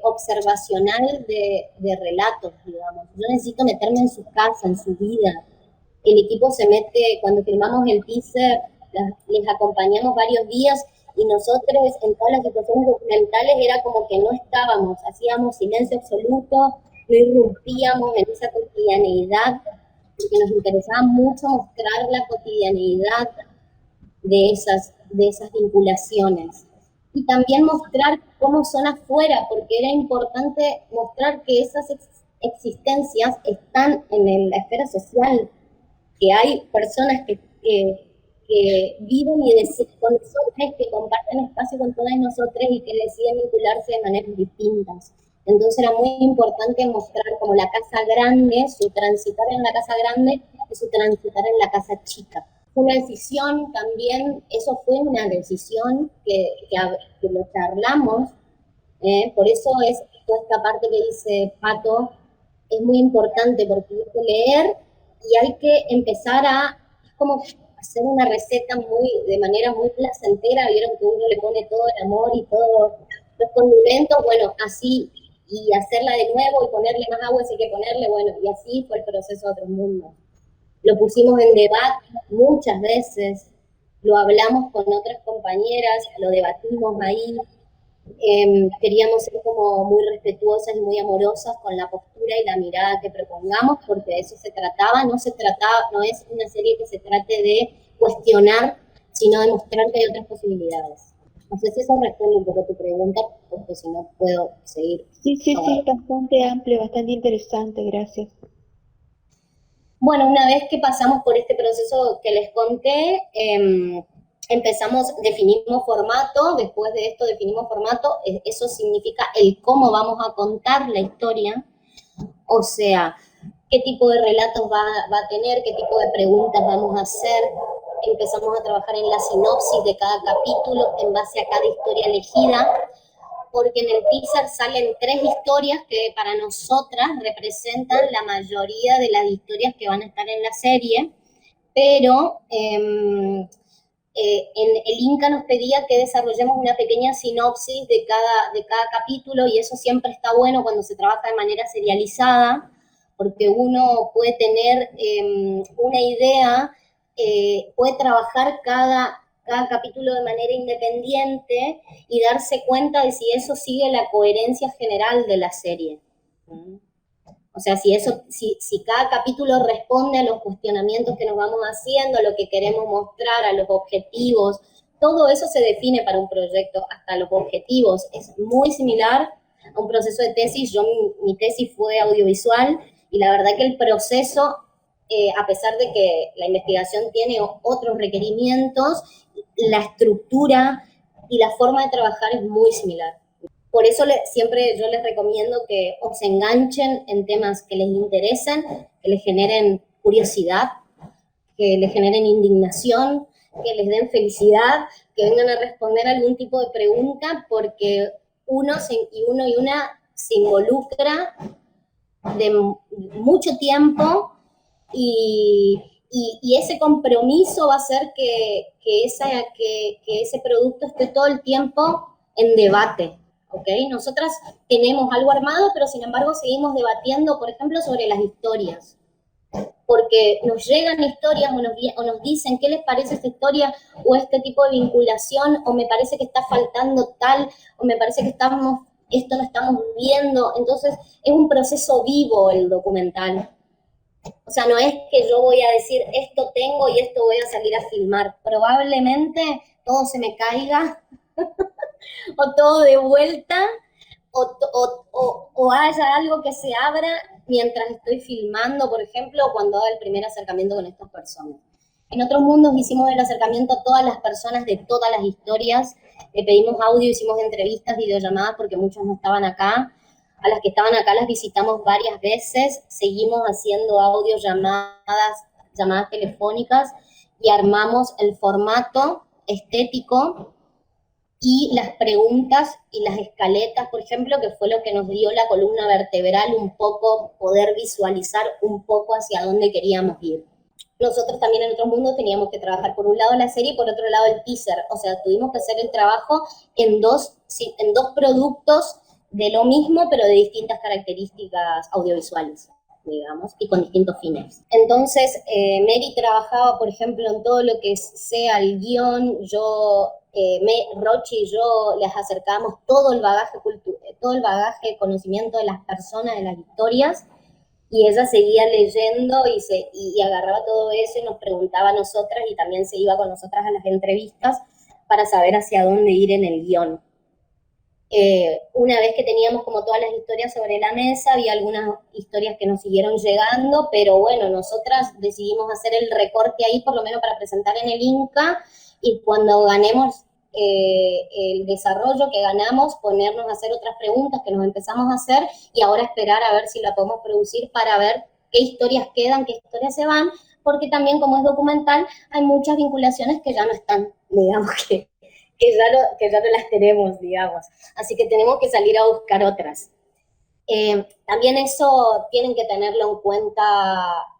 observacional de relatos, digamos. Yo necesito meterme en su casa, en su vida. El equipo se mete, cuando filmamos el teaser, les acompañamos varios días y nosotros en todas las situaciones documentales era como que no estábamos, hacíamos silencio absoluto, no irrumpíamos en esa cotidianeidad, porque nos interesaba mucho mostrar la cotidianeidad de esas vinculaciones. Y también mostrar cómo son afuera, porque era importante mostrar que esas existencias están en la esfera social, que hay personas que viven y con nosotros, que comparten espacio con todas nosotras y que deciden vincularse de maneras distintas. Entonces era muy importante mostrar como la casa grande, su transitar en la casa grande y su transitar en la casa chica. Fue una decisión también, eso fue una decisión que lo charlamos, por eso es toda esta parte que dice Pato, es muy importante porque hay que leer y hay que empezar es como hacer una receta de manera muy placentera, vieron que uno le pone todo el amor y todos los condimentos, bueno, así, y hacerla de nuevo y ponerle más agua si hay que ponerle, bueno, y así fue el proceso de Otros Mundos. Lo pusimos en debate muchas veces, lo hablamos con otras compañeras, lo debatimos ahí, queríamos ser como muy respetuosas y muy amorosas con la postura y la mirada que propongamos, porque de eso se trataba, no es una serie que se trate de cuestionar, sino de mostrar que hay otras posibilidades. No sé si eso responde un poco a tu pregunta, porque si no puedo seguir. Sí, bastante amplio, bastante interesante, gracias. Bueno, una vez que pasamos por este proceso que les conté, definimos formato, después de esto definimos formato, eso significa el cómo vamos a contar la historia, o sea, qué tipo de relatos va a tener, qué tipo de preguntas vamos a hacer. Empezamos a trabajar en la sinopsis de cada capítulo en base a cada historia elegida, porque en el teaser salen 3 historias que para nosotras representan la mayoría de las historias que van a estar en la serie, pero el Inca nos pedía que desarrollemos una pequeña sinopsis de cada capítulo, y eso siempre está bueno cuando se trabaja de manera serializada, porque uno puede tener una idea, puede trabajar cada capítulo de manera independiente y darse cuenta de si eso sigue la coherencia general de la serie. O sea, si cada capítulo responde a los cuestionamientos que nos vamos haciendo, a lo que queremos mostrar, a los objetivos, todo eso se define para un proyecto, hasta los objetivos. Es muy similar a un proceso de tesis. Mi tesis fue audiovisual, y la verdad que el proceso, a pesar de que la investigación tiene otros requerimientos, la estructura y la forma de trabajar es muy similar. Por eso siempre yo les recomiendo que os enganchen en temas que les interesen, que les generen curiosidad, que les generen indignación, que les den felicidad, que vengan a responder algún tipo de pregunta, porque uno y una se involucra de mucho tiempo, y ese compromiso va a hacer que ese producto esté todo el tiempo en debate. ¿Okay? Nosotras tenemos algo armado, pero sin embargo seguimos debatiendo, por ejemplo, sobre las historias. Porque nos llegan historias o nos dicen qué les parece esta historia o este tipo de vinculación, o me parece que está faltando tal, o me parece que esto no estamos viendo. Entonces es un proceso vivo el documental. O sea, no es que yo voy a decir esto tengo y esto voy a salir a filmar. Probablemente todo se me caiga o todo de vuelta, o haya algo que se abra mientras estoy filmando, por ejemplo, cuando hago el primer acercamiento con estas personas. En otros mundos hicimos el acercamiento a todas las personas de todas las historias, le pedimos audio, hicimos entrevistas, videollamadas, porque muchos no estaban acá. A las que estaban acá las visitamos varias veces, seguimos haciendo llamadas telefónicas, y armamos el formato estético y las preguntas y las escaletas, por ejemplo, que fue lo que nos dio la columna vertebral, un poco poder visualizar un poco hacia dónde queríamos ir. Nosotros también en otros mundos teníamos que trabajar por un lado la serie y por otro lado el teaser, o sea, tuvimos que hacer el trabajo en dos productos de lo mismo, pero de distintas características audiovisuales, digamos, y con distintos fines. Entonces, Mary trabajaba, por ejemplo, en todo lo que sea el guión. Rochi y yo les acercamos todo el bagaje de conocimiento de las personas, de las historias, y ella seguía leyendo y agarraba todo eso y nos preguntaba a nosotras, y también se iba con nosotras a las entrevistas para saber hacia dónde ir en el guión. Una vez que teníamos como todas las historias sobre la mesa, había algunas historias que nos siguieron llegando, pero bueno, nosotras decidimos hacer el recorte ahí, por lo menos para presentar en el Inca, y cuando ganemos el desarrollo que ganamos, ponernos a hacer otras preguntas que nos empezamos a hacer, y ahora esperar a ver si la podemos producir para ver qué historias quedan, qué historias se van, porque también como es documental, hay muchas vinculaciones que ya no están, digamos que ya no las tenemos, digamos. Así que tenemos que salir a buscar otras. También eso tienen que tenerlo en cuenta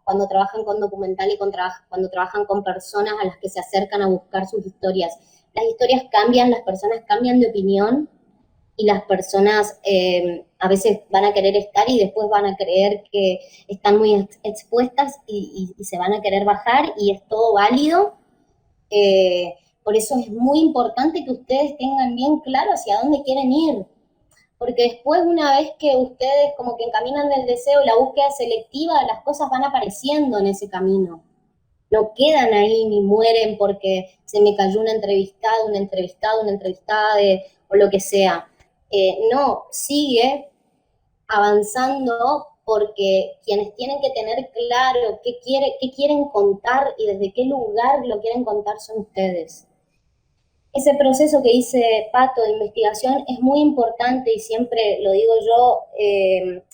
cuando trabajan con documental y cuando trabajan con personas a las que se acercan a buscar sus historias. Las historias cambian, las personas cambian de opinión, y las personas a veces van a querer estar y después van a creer que están muy expuestas y se van a querer bajar, y es todo válido. Por eso es muy importante que ustedes tengan bien claro hacia dónde quieren ir, porque después, una vez que ustedes como que encaminan el deseo, la búsqueda selectiva, las cosas van apareciendo en ese camino. No quedan ahí ni mueren porque se me cayó una entrevistada o lo que sea. No, sigue avanzando, porque quienes tienen que tener claro qué quieren contar y desde qué lugar lo quieren contar son ustedes. Ese proceso que dice Pato de investigación es muy importante, y siempre lo digo yo,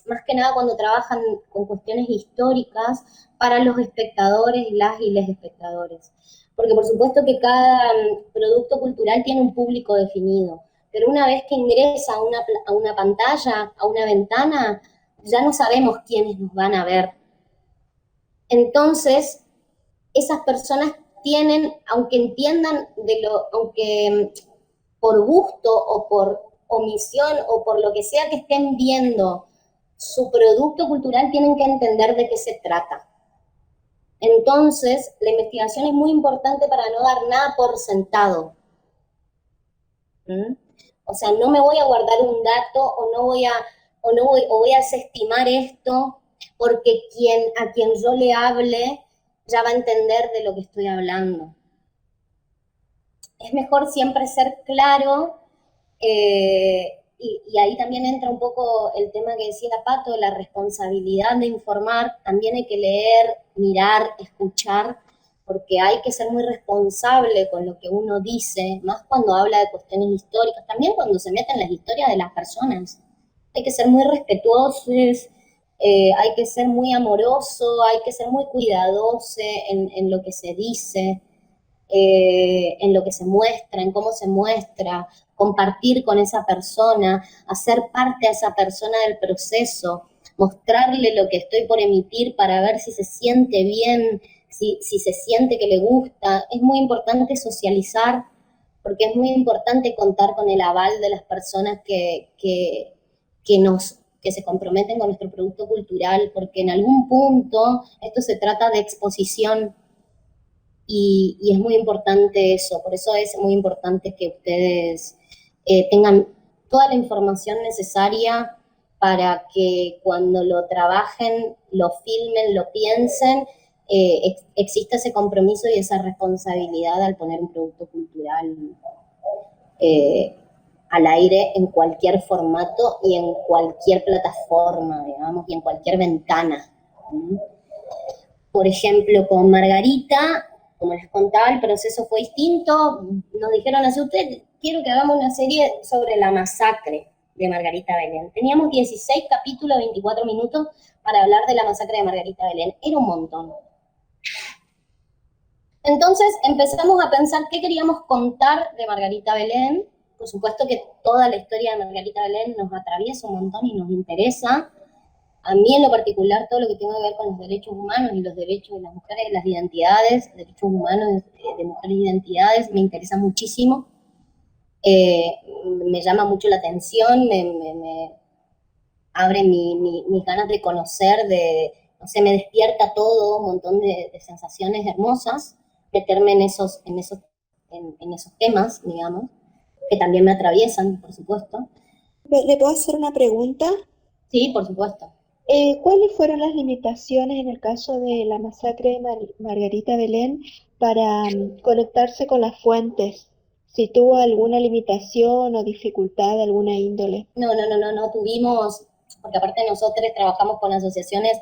más que nada cuando trabajan con cuestiones históricas, para los espectadores, las y les espectadores. Porque por supuesto que cada producto cultural tiene un público definido, pero una vez que ingresa a una pantalla, a una ventana, ya no sabemos quiénes nos van a ver. Entonces, esas personas tienen, aunque entiendan aunque por gusto o por omisión o por lo que sea que estén viendo su producto cultural, tienen que entender de qué se trata. Entonces, la investigación es muy importante para no dar nada por sentado. ¿Mm? O sea, no me voy a guardar un dato o voy a desestimar esto porque a quien yo le hable ya va a entender de lo que estoy hablando. Es mejor siempre ser claro, y ahí también entra un poco el tema que decía Pato, la responsabilidad de informar. También hay que leer, mirar, escuchar, porque hay que ser muy responsable con lo que uno dice, más cuando habla de cuestiones históricas, también cuando se mete en las historias de las personas. Hay que ser muy respetuosos, hay que ser muy amoroso, hay que ser muy cuidadoso en lo que se dice, en lo que se muestra, en cómo se muestra, compartir con esa persona, hacer parte a esa persona del proceso, mostrarle lo que estoy por emitir para ver si se siente bien, si se siente que le gusta. Es muy importante socializar, porque es muy importante contar con el aval de las personas que se comprometen con nuestro producto cultural, porque en algún punto esto se trata de exposición. Y es muy importante eso, por eso es muy importante que ustedes tengan toda la información necesaria para que cuando lo trabajen, lo filmen, lo piensen, exista ese compromiso y esa responsabilidad al poner un producto cultural eh, al aire en cualquier formato y en cualquier plataforma, digamos, y en cualquier ventana. Por ejemplo, con Margarita, como les contaba, el proceso fue distinto. Nos dijeron así, usted, quiero que hagamos una serie sobre la masacre de Margarita Belén. Teníamos 16 capítulos, 24 minutos para hablar de la masacre de Margarita Belén. Era un montón. Entonces empezamos a pensar qué queríamos contar de Margarita Belén. Por supuesto que toda la historia de Margarita Belén nos atraviesa un montón y nos interesa. A mí en lo particular todo lo que tenga que ver con los derechos humanos y los derechos de las mujeres, las identidades, derechos humanos de mujeres e identidades, me interesa muchísimo. Me llama mucho la atención, me abre mis ganas de conocer, no sé, me despierta todo, un montón de sensaciones hermosas, meterme en esos temas, digamos, que también me atraviesan, por supuesto. ¿Le puedo hacer una pregunta? Sí, por supuesto. ¿Cuáles fueron las limitaciones en el caso de la masacre de Margarita Belén para conectarse con las fuentes? Si tuvo alguna limitación o dificultad de alguna índole. No tuvimos, porque aparte nosotros trabajamos con asociaciones,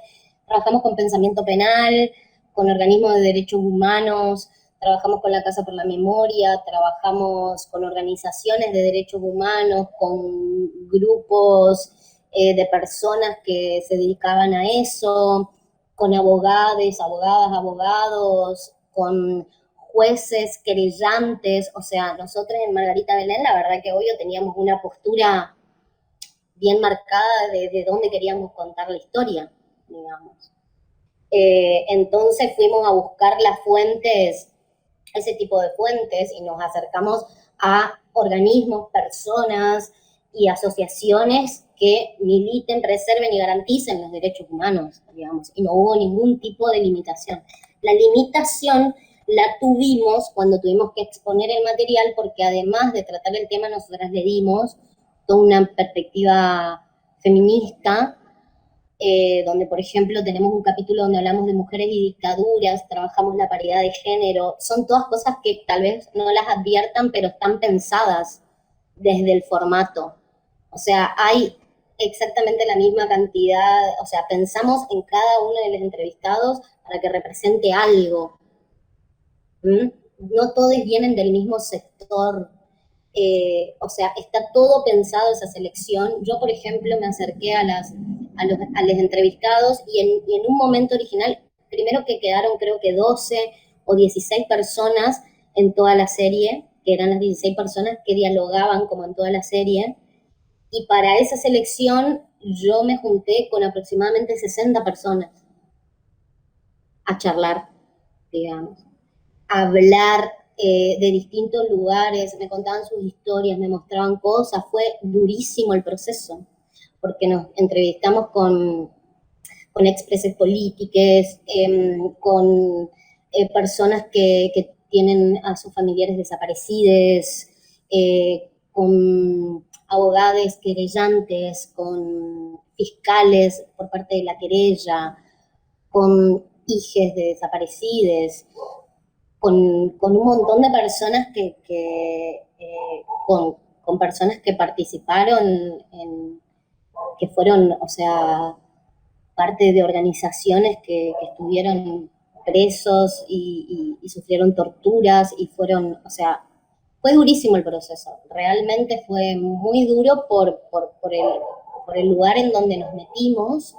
trabajamos con pensamiento penal, con organismos de derechos humanos, trabajamos con la Casa por la Memoria, trabajamos con organizaciones de derechos humanos, con grupos de personas que se dedicaban a eso, con abogados, abogados, con jueces, querellantes. O sea, nosotros en Margarita Belén, la verdad que obvio teníamos una postura bien marcada de dónde queríamos contar la historia, digamos. Entonces fuimos a buscar las fuentes, ese tipo de fuentes, y nos acercamos a organismos, personas y asociaciones que militen, preserven y garanticen los derechos humanos, digamos, y no hubo ningún tipo de limitación. La limitación la tuvimos cuando tuvimos que exponer el material, porque además de tratar el tema, nosotras le dimos toda una perspectiva feminista, donde, por ejemplo, tenemos un capítulo donde hablamos de mujeres y dictaduras, trabajamos la paridad de género. Son todas cosas que tal vez no las adviertan, pero están pensadas desde el formato. O sea, hay exactamente la misma cantidad, o sea, pensamos en cada uno de los entrevistados para que represente algo. No todos vienen del mismo sector. O sea, está todo pensado esa selección. Yo, por ejemplo, me acerqué a los entrevistados y en un momento original, primero que quedaron creo que 12 o 16 personas en toda la serie, que eran las 16 personas que dialogaban como en toda la serie, y para esa selección yo me junté con aproximadamente 60 personas a charlar, digamos. hablar de distintos lugares, me contaban sus historias, me mostraban cosas, fue durísimo el proceso, porque nos entrevistamos con expreses políticos, con personas que tienen a sus familiares desaparecidos, con abogados querellantes, con fiscales por parte de la querella, con hijes de desaparecidos, con un montón de personas con personas que participaron, que fueron, o sea, parte de organizaciones que estuvieron presos y sufrieron torturas y fueron, o sea, fue durísimo el proceso, realmente fue muy duro por el lugar en donde nos metimos,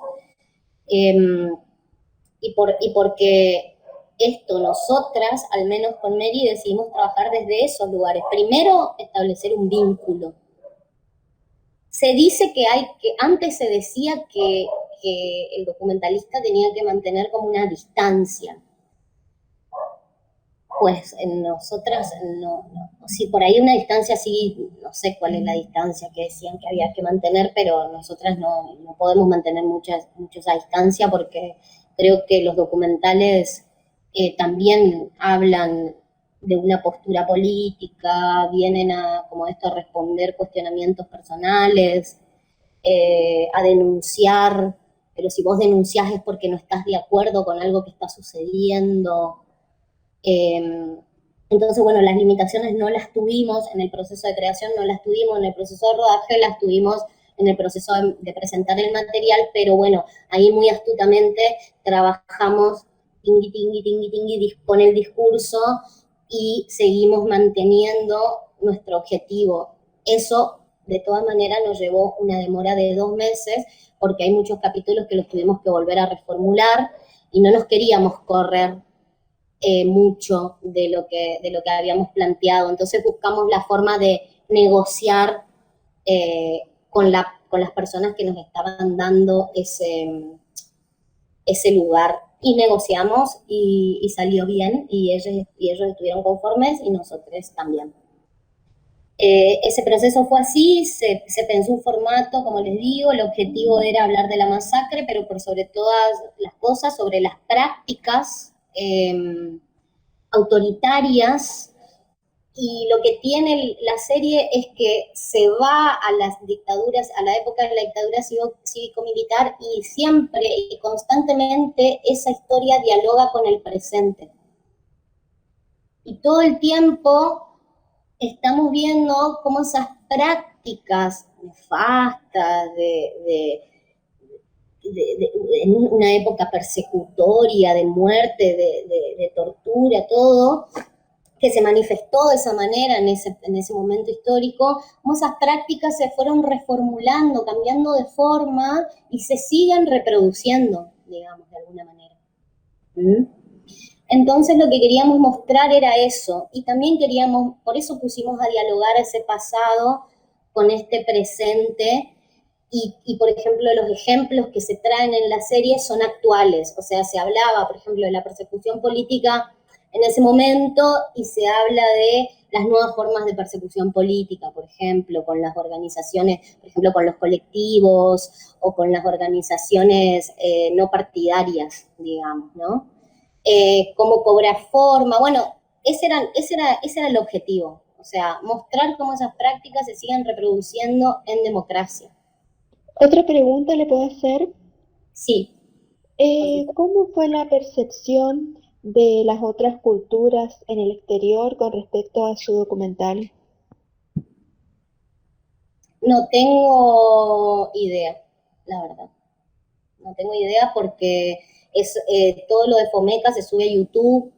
y porque esto nosotras, al menos con Mary, decidimos trabajar desde esos lugares. Primero, establecer un vínculo. Se dice que antes se decía que el documentalista tenía que mantener como una distancia. Pues en nosotras no. Sí, por ahí una distancia sí, no sé cuál es la distancia que decían que había que mantener, pero nosotras no podemos mantener mucho esa distancia porque creo que los documentales también hablan de una postura política, vienen como esto, a responder cuestionamientos personales, a denunciar, pero si vos denunciás es porque no estás de acuerdo con algo que está sucediendo. Entonces, bueno, las limitaciones no las tuvimos en el proceso de creación, no las tuvimos en el proceso de rodaje, las tuvimos en el proceso de presentar el material, pero bueno, ahí muy astutamente trabajamos tingui, con el discurso y seguimos manteniendo nuestro objetivo. Eso, de todas maneras, nos llevó una demora de 2 meses, porque hay muchos capítulos que los tuvimos que volver a reformular y no nos queríamos correr mucho de lo que habíamos planteado. Entonces buscamos la forma de negociar con las personas que nos estaban dando ese lugar. Y negociamos y salió bien y ellos estuvieron conformes y nosotros también. Ese proceso fue así, se pensó un formato, como les digo, el objetivo era hablar de la masacre, pero por sobre todas las cosas, sobre las prácticas autoritarias, y lo que tiene la serie es que se va a las dictaduras, a la época de la dictadura cívico-militar, y siempre y constantemente esa historia dialoga con el presente. Y todo el tiempo estamos viendo cómo esas prácticas nefastas en una época persecutoria, de muerte, de tortura, todo, que se manifestó de esa manera en ese momento histórico, cómo esas prácticas se fueron reformulando, cambiando de forma y se siguen reproduciendo, digamos, de alguna manera. Entonces lo que queríamos mostrar era eso, y también por eso pusimos a dialogar ese pasado con este presente, y por ejemplo los ejemplos que se traen en la serie son actuales, o sea, se hablaba, por ejemplo, de la persecución política en ese momento y se habla de las nuevas formas de persecución política, por ejemplo, con las organizaciones, por ejemplo, con los colectivos o con las organizaciones no partidarias, digamos, ¿no? Cómo cobrar forma, bueno, ese era el objetivo, o sea, mostrar cómo esas prácticas se siguen reproduciendo en democracia. ¿Otra pregunta le puedo hacer? Sí. ¿Cómo fue la percepción de las otras culturas en el exterior con respecto a su documental? No tengo idea, la verdad. No tengo idea porque todo lo de Fomeca se sube a YouTube,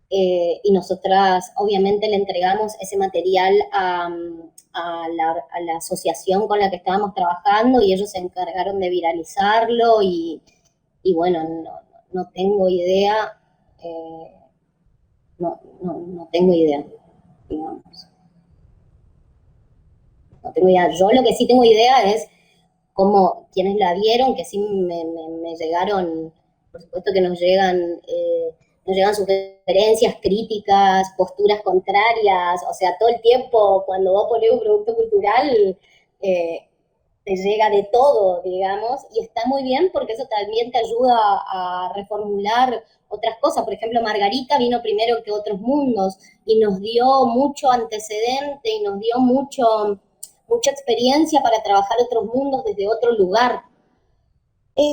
y nosotras obviamente le entregamos ese material a la asociación con la que estábamos trabajando y ellos se encargaron de viralizarlo y bueno, no tengo idea, no tengo idea, digamos. No tengo idea. Yo lo que sí tengo idea es cómo quienes la vieron, que sí me llegaron, por supuesto que nos llegan nos llegan sugerencias, críticas, posturas contrarias, o sea, todo el tiempo cuando vos ponés un producto cultural te llega de todo, digamos, y está muy bien porque eso también te ayuda a reformular otras cosas. Por ejemplo, Margarita vino primero que Otros Mundos y nos dio mucho antecedente y nos dio mucha experiencia para trabajar otros mundos desde otro lugar.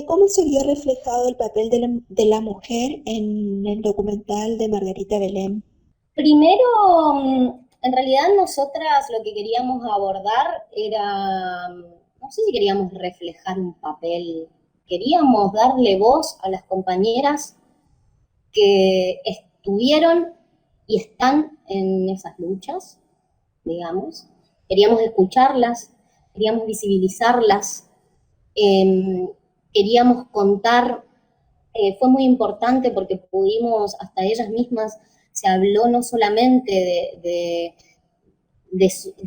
¿Cómo se vio reflejado el papel de la mujer en el documental de Margarita Belén? Primero, en realidad nosotras lo que queríamos abordar era, no sé si queríamos reflejar un papel, queríamos darle voz a las compañeras que estuvieron y están en esas luchas, digamos. Queríamos escucharlas, queríamos visibilizarlas, queríamos contar, fue muy importante porque pudimos, hasta ellas mismas, se habló no solamente de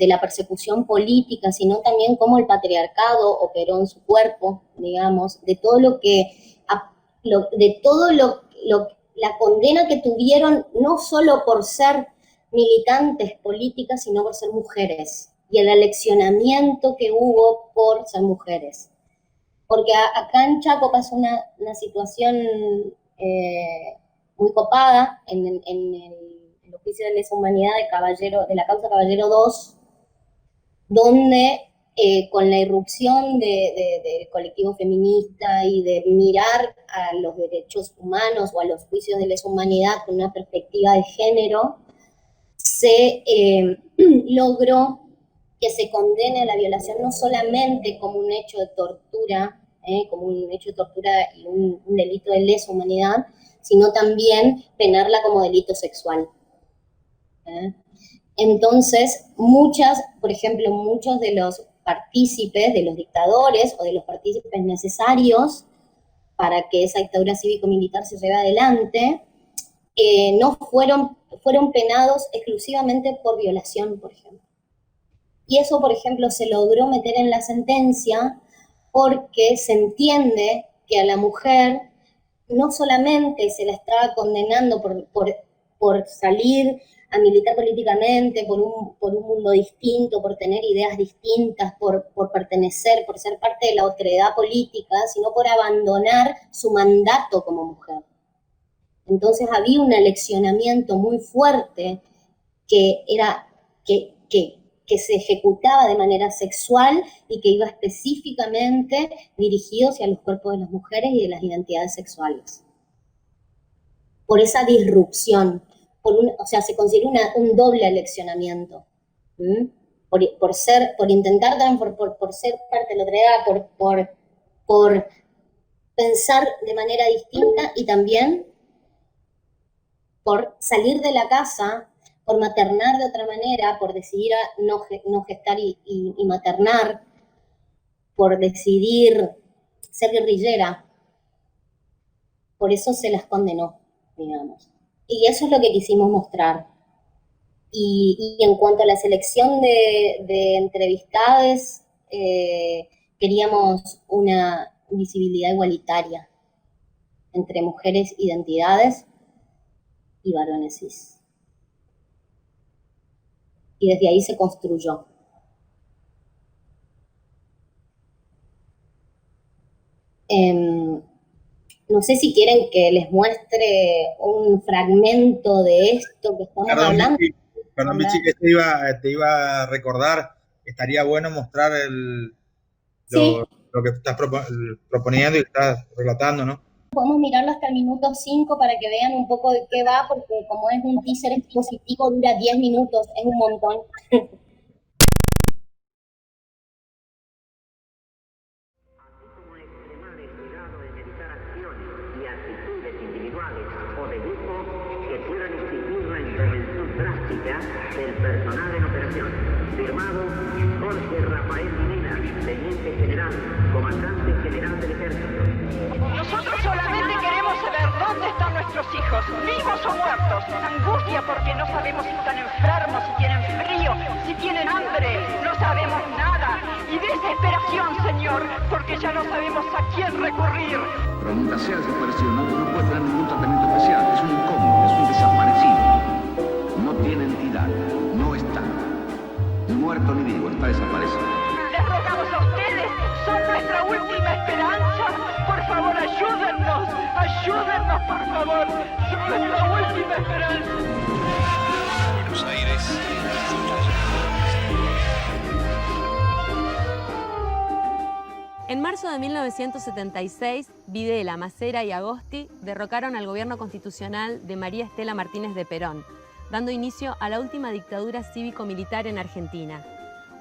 la persecución política, sino también cómo el patriarcado operó en su cuerpo, digamos, de todo la condena que tuvieron, no solo por ser militantes políticas, sino por ser mujeres, y el aleccionamiento que hubo por ser mujeres. Porque acá en Chaco pasó una situación muy copada en el juicio de lesa humanidad de la causa Caballero 2, donde con la irrupción del colectivo feminista y de mirar a los derechos humanos o a los juicios de lesa humanidad con una perspectiva de género, se logró que se condene a la violación no solamente como un hecho de tortura, y un delito de lesa humanidad, sino también penarla como delito sexual. Entonces, por ejemplo, muchos de los partícipes, de los dictadores o de los partícipes necesarios para que esa dictadura cívico-militar se lleve adelante, no fueron penados exclusivamente por violación, por ejemplo. Y eso, por ejemplo, se logró meter en la sentencia porque se entiende que a la mujer no solamente se la estaba condenando por salir a militar políticamente, por un mundo distinto, por tener ideas distintas, por pertenecer, por ser parte de la otredad política, sino por abandonar su mandato como mujer. Entonces había un aleccionamiento muy fuerte que se ejecutaba de manera sexual y que iba específicamente dirigido hacia los cuerpos de las mujeres y de las identidades sexuales. Por esa disrupción, se considera un doble aleccionamiento. Por intentar por ser parte de la otredad, por pensar de manera distinta y también por salir de la casa, por maternar de otra manera, por decidir no gestar y maternar, por decidir ser guerrillera. Por eso se las condenó, digamos. Y eso es lo que quisimos mostrar. Y en cuanto a la selección de entrevistadas, queríamos una visibilidad igualitaria entre mujeres, identidades y varones cis. Y desde ahí se construyó. No sé si quieren que les muestre un fragmento de esto que estamos hablando. Perdón, Michi, que te iba a recordar, estaría bueno mostrar lo que estás proponiendo y estás relatando, ¿no? Podemos mirarlo hasta el minuto 5 para que vean un poco de qué va, porque como es un teaser expositivo, dura 10 minutos, es un montón. Del personal en operación. Firmado Jorge Rafael Minera, teniente general, comandante general del ejército. Nosotros solamente queremos saber dónde están nuestros hijos, vivos o muertos. Angustia porque no sabemos si están enfermos, si tienen frío, si tienen hambre. No sabemos nada. Y desesperación, Señor, porque ya no sabemos a quién recurrir. Pero nunca seas desaparecido, no puedes dar ningún tratamiento especial, es un incómodo. por favor, soy la última esperanza. Buenos Aires, En marzo de 1976, Videla, Macera y Agosti derrocaron al gobierno constitucional de María Estela Martínez de Perón, dando inicio a la última dictadura cívico-militar en Argentina.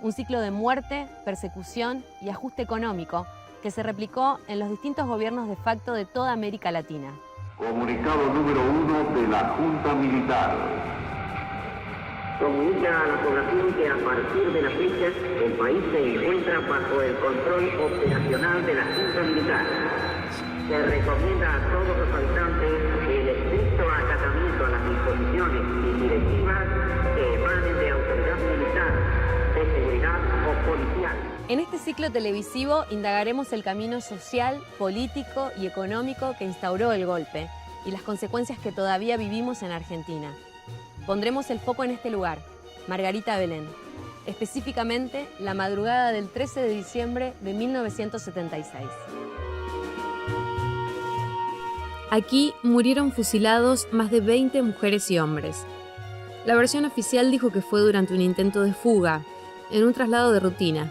Un ciclo de muerte, persecución y ajuste económico que se replicó en los distintos gobiernos de facto de toda América Latina. Comunicado número 1 de la Junta Militar. Comunica a la población que a partir de la fecha el país se encuentra bajo el control operacional de la Junta Militar. Se recomienda a todos los habitantes el estricto acatamiento a las disposiciones y directivas que emanen de autoridad militar, de seguridad o policial. En este ciclo televisivo indagaremos el camino social, político y económico que instauró el golpe y las consecuencias que todavía vivimos en Argentina. Pondremos el foco en este lugar, Margarita Belén, específicamente la madrugada del 13 de diciembre de 1976. Aquí murieron fusilados más de 20 mujeres y hombres. La versión oficial dijo que fue durante un intento de fuga, en un traslado de rutina.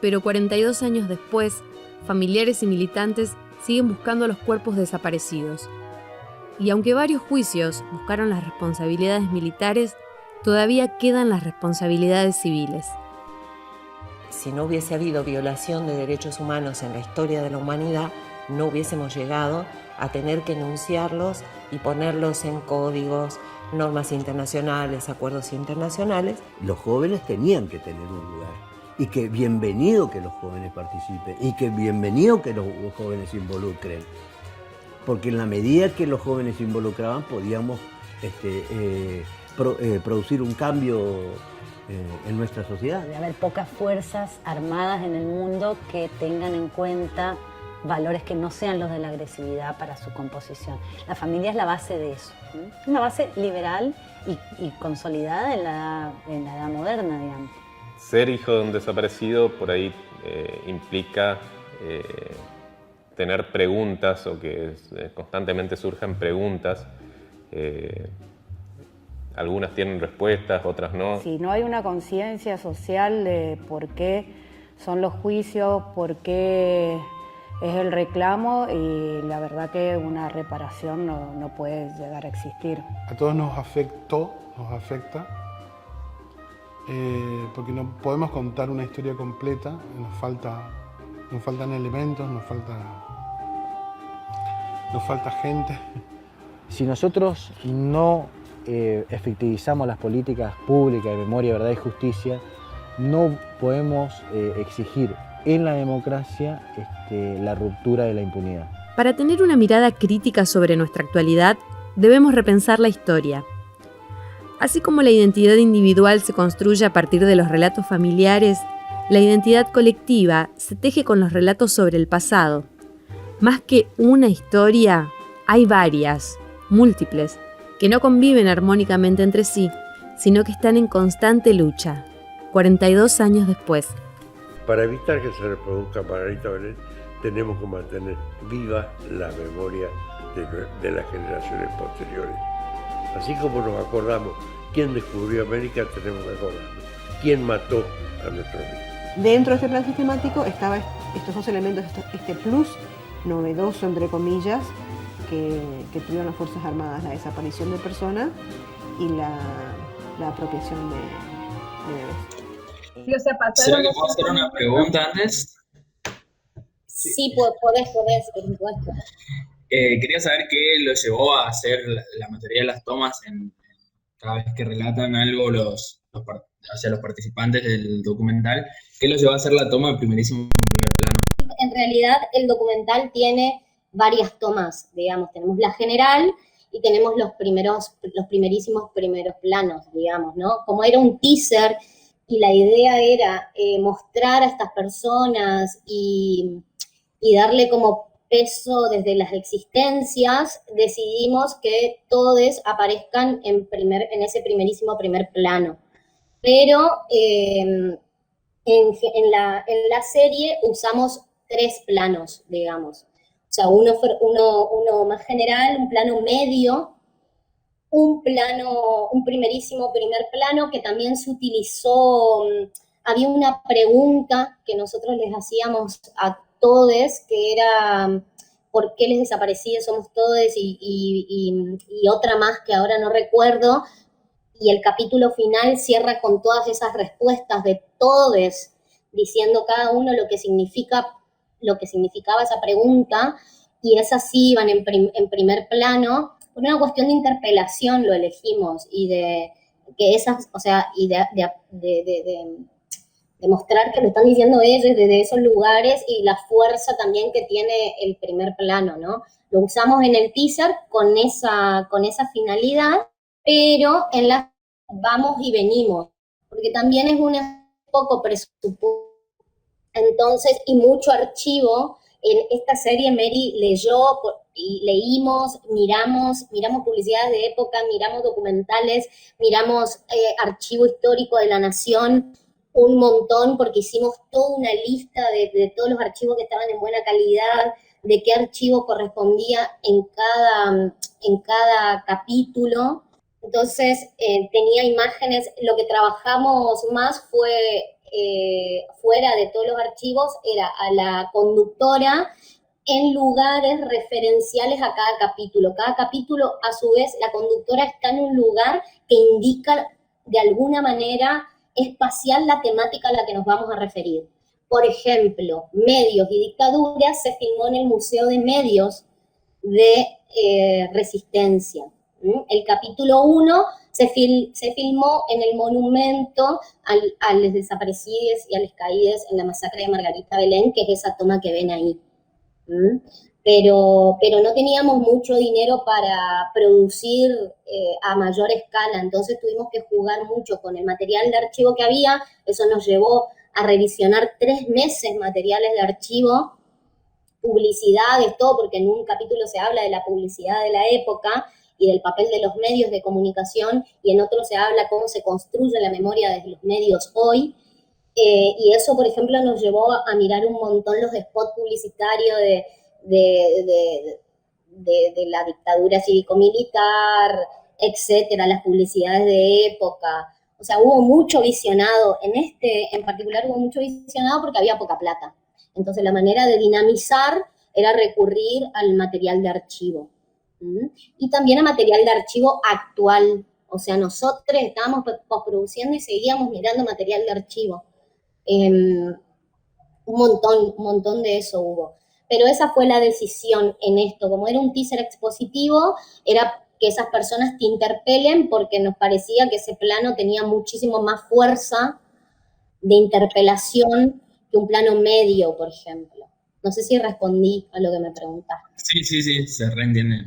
Pero 42 años después, familiares y militantes siguen buscando los cuerpos desaparecidos. Y aunque varios juicios buscaron las responsabilidades militares, todavía quedan las responsabilidades civiles. Si no hubiese habido violación de derechos humanos en la historia de la humanidad, no hubiésemos llegado a tener que enunciarlos y ponerlos en códigos, normas internacionales, acuerdos internacionales. Los jóvenes tenían que tener un lugar y que bienvenido que los jóvenes participen y que bienvenido que los jóvenes se involucren. Porque en la medida que los jóvenes se involucraban podíamos producir un cambio en nuestra sociedad. Debe haber pocas fuerzas armadas en el mundo que tengan en cuenta valores que no sean los de la agresividad para su composición. La familia es la base de eso, ¿sí? Una base liberal y consolidada en la edad moderna, digamos. Ser hijo de un desaparecido por ahí implica tener preguntas o que constantemente surjan preguntas. Algunas tienen respuestas, otras no. Si no hay una conciencia social de por qué son los juicios, por qué es el reclamo, y la verdad que una reparación no puede llegar a existir. A todos nos afecta, porque no podemos contar una historia completa, nos faltan elementos, nos falta gente. Si nosotros no efectivizamos las políticas públicas de memoria, verdad y justicia, no podemos exigir en la democracia la ruptura de la impunidad. Para tener una mirada crítica sobre nuestra actualidad, debemos repensar la historia. Así como la identidad individual se construye a partir de los relatos familiares, la identidad colectiva se teje con los relatos sobre el pasado. Más que una historia, hay varias, múltiples, que no conviven armónicamente entre sí, sino que están en constante lucha, 42 años después. Para evitar que se reproduzca Margarita Belén, tenemos que mantener viva la memoria de las generaciones posteriores. Así como nos acordamos quién descubrió América, tenemos que acordarnos quién mató a nuestro amigo. Dentro de este plan sistemático estaba estos dos elementos, este plus novedoso, entre comillas, que tuvieron las Fuerzas Armadas: la desaparición de personas y la apropiación de bebés. Sí, o sea, ¿será que puedo hacer una pregunta antes? Sí, podés, por supuesto. Quería saber qué lo llevó a hacer la mayoría de las tomas cada vez que relatan algo los participantes del documental. ¿Qué lo llevó a hacer la toma de primerísimo primer plano? En realidad el documental tiene varias tomas, digamos. Tenemos la general y tenemos los primerísimos primeros planos, digamos, ¿no? Como era un teaser y la idea era mostrar a estas personas y darle como peso desde las existencias, decidimos que todos aparezcan en ese primerísimo primer plano. Pero en la serie usamos 3 planos, digamos. O sea, uno más general, un plano medio, un primerísimo primer plano que también se utilizó. Había una pregunta que nosotros les hacíamos a todos, que era ¿por qué les desaparecidos somos todos? Y otra más que ahora no recuerdo, y el capítulo final cierra con todas esas respuestas de todos, diciendo cada uno lo que significaba esa pregunta, y esas sí iban en primer plano. Por una cuestión de interpelación lo elegimos, y de que esas, o sea, y de mostrar que lo están diciendo ellos desde esos lugares, y la fuerza también que tiene el primer plano, ¿no? Lo usamos en el teaser con esa finalidad, pero en la vamos y venimos, porque también es un poco presupuesto. Entonces, y mucho archivo. En esta serie Mary leyó y leímos, miramos publicidades de época, miramos documentales, miramos archivo histórico de la Nación, un montón, porque hicimos toda una lista de todos los archivos que estaban en buena calidad, de qué archivo correspondía en cada capítulo. Entonces, tenía imágenes. Lo que trabajamos más fue, fuera de todos los archivos, era a la conductora en lugares referenciales a cada capítulo. Cada capítulo, a su vez, la conductora está en un lugar que indica de alguna manera espacial la temática a la que nos vamos a referir. Por ejemplo, medios y dictaduras se filmó en el Museo de Medios de Resistencia. El capítulo 1 se filmó en el monumento a los desaparecidos y a los caídos en la masacre de Margarita Belén, que es esa toma que ven ahí. Pero no teníamos mucho dinero para producir a mayor escala, entonces tuvimos que jugar mucho con el material de archivo que había. Eso nos llevó a revisionar 3 meses materiales de archivo, publicidades, todo, porque en un capítulo se habla de la publicidad de la época y del papel de los medios de comunicación, y en otro se habla cómo se construye la memoria desde los medios hoy. Y eso, por ejemplo, nos llevó a mirar un montón los spots publicitarios de la dictadura cívico-militar, etcétera, las publicidades de época. O sea, hubo mucho visionado. En particular hubo mucho visionado porque había poca plata. Entonces, la manera de dinamizar era recurrir al material de archivo. Y también a material de archivo actual. O sea, nosotros estábamos postproduciendo y seguíamos mirando material de archivo. Un montón de eso hubo. Pero esa fue la decisión en esto. Como era un teaser expositivo, era que esas personas te interpelen, porque nos parecía que ese plano tenía muchísimo más fuerza de interpelación que un plano medio, por ejemplo. No sé si respondí a lo que me preguntaste. Sí, se reentiende.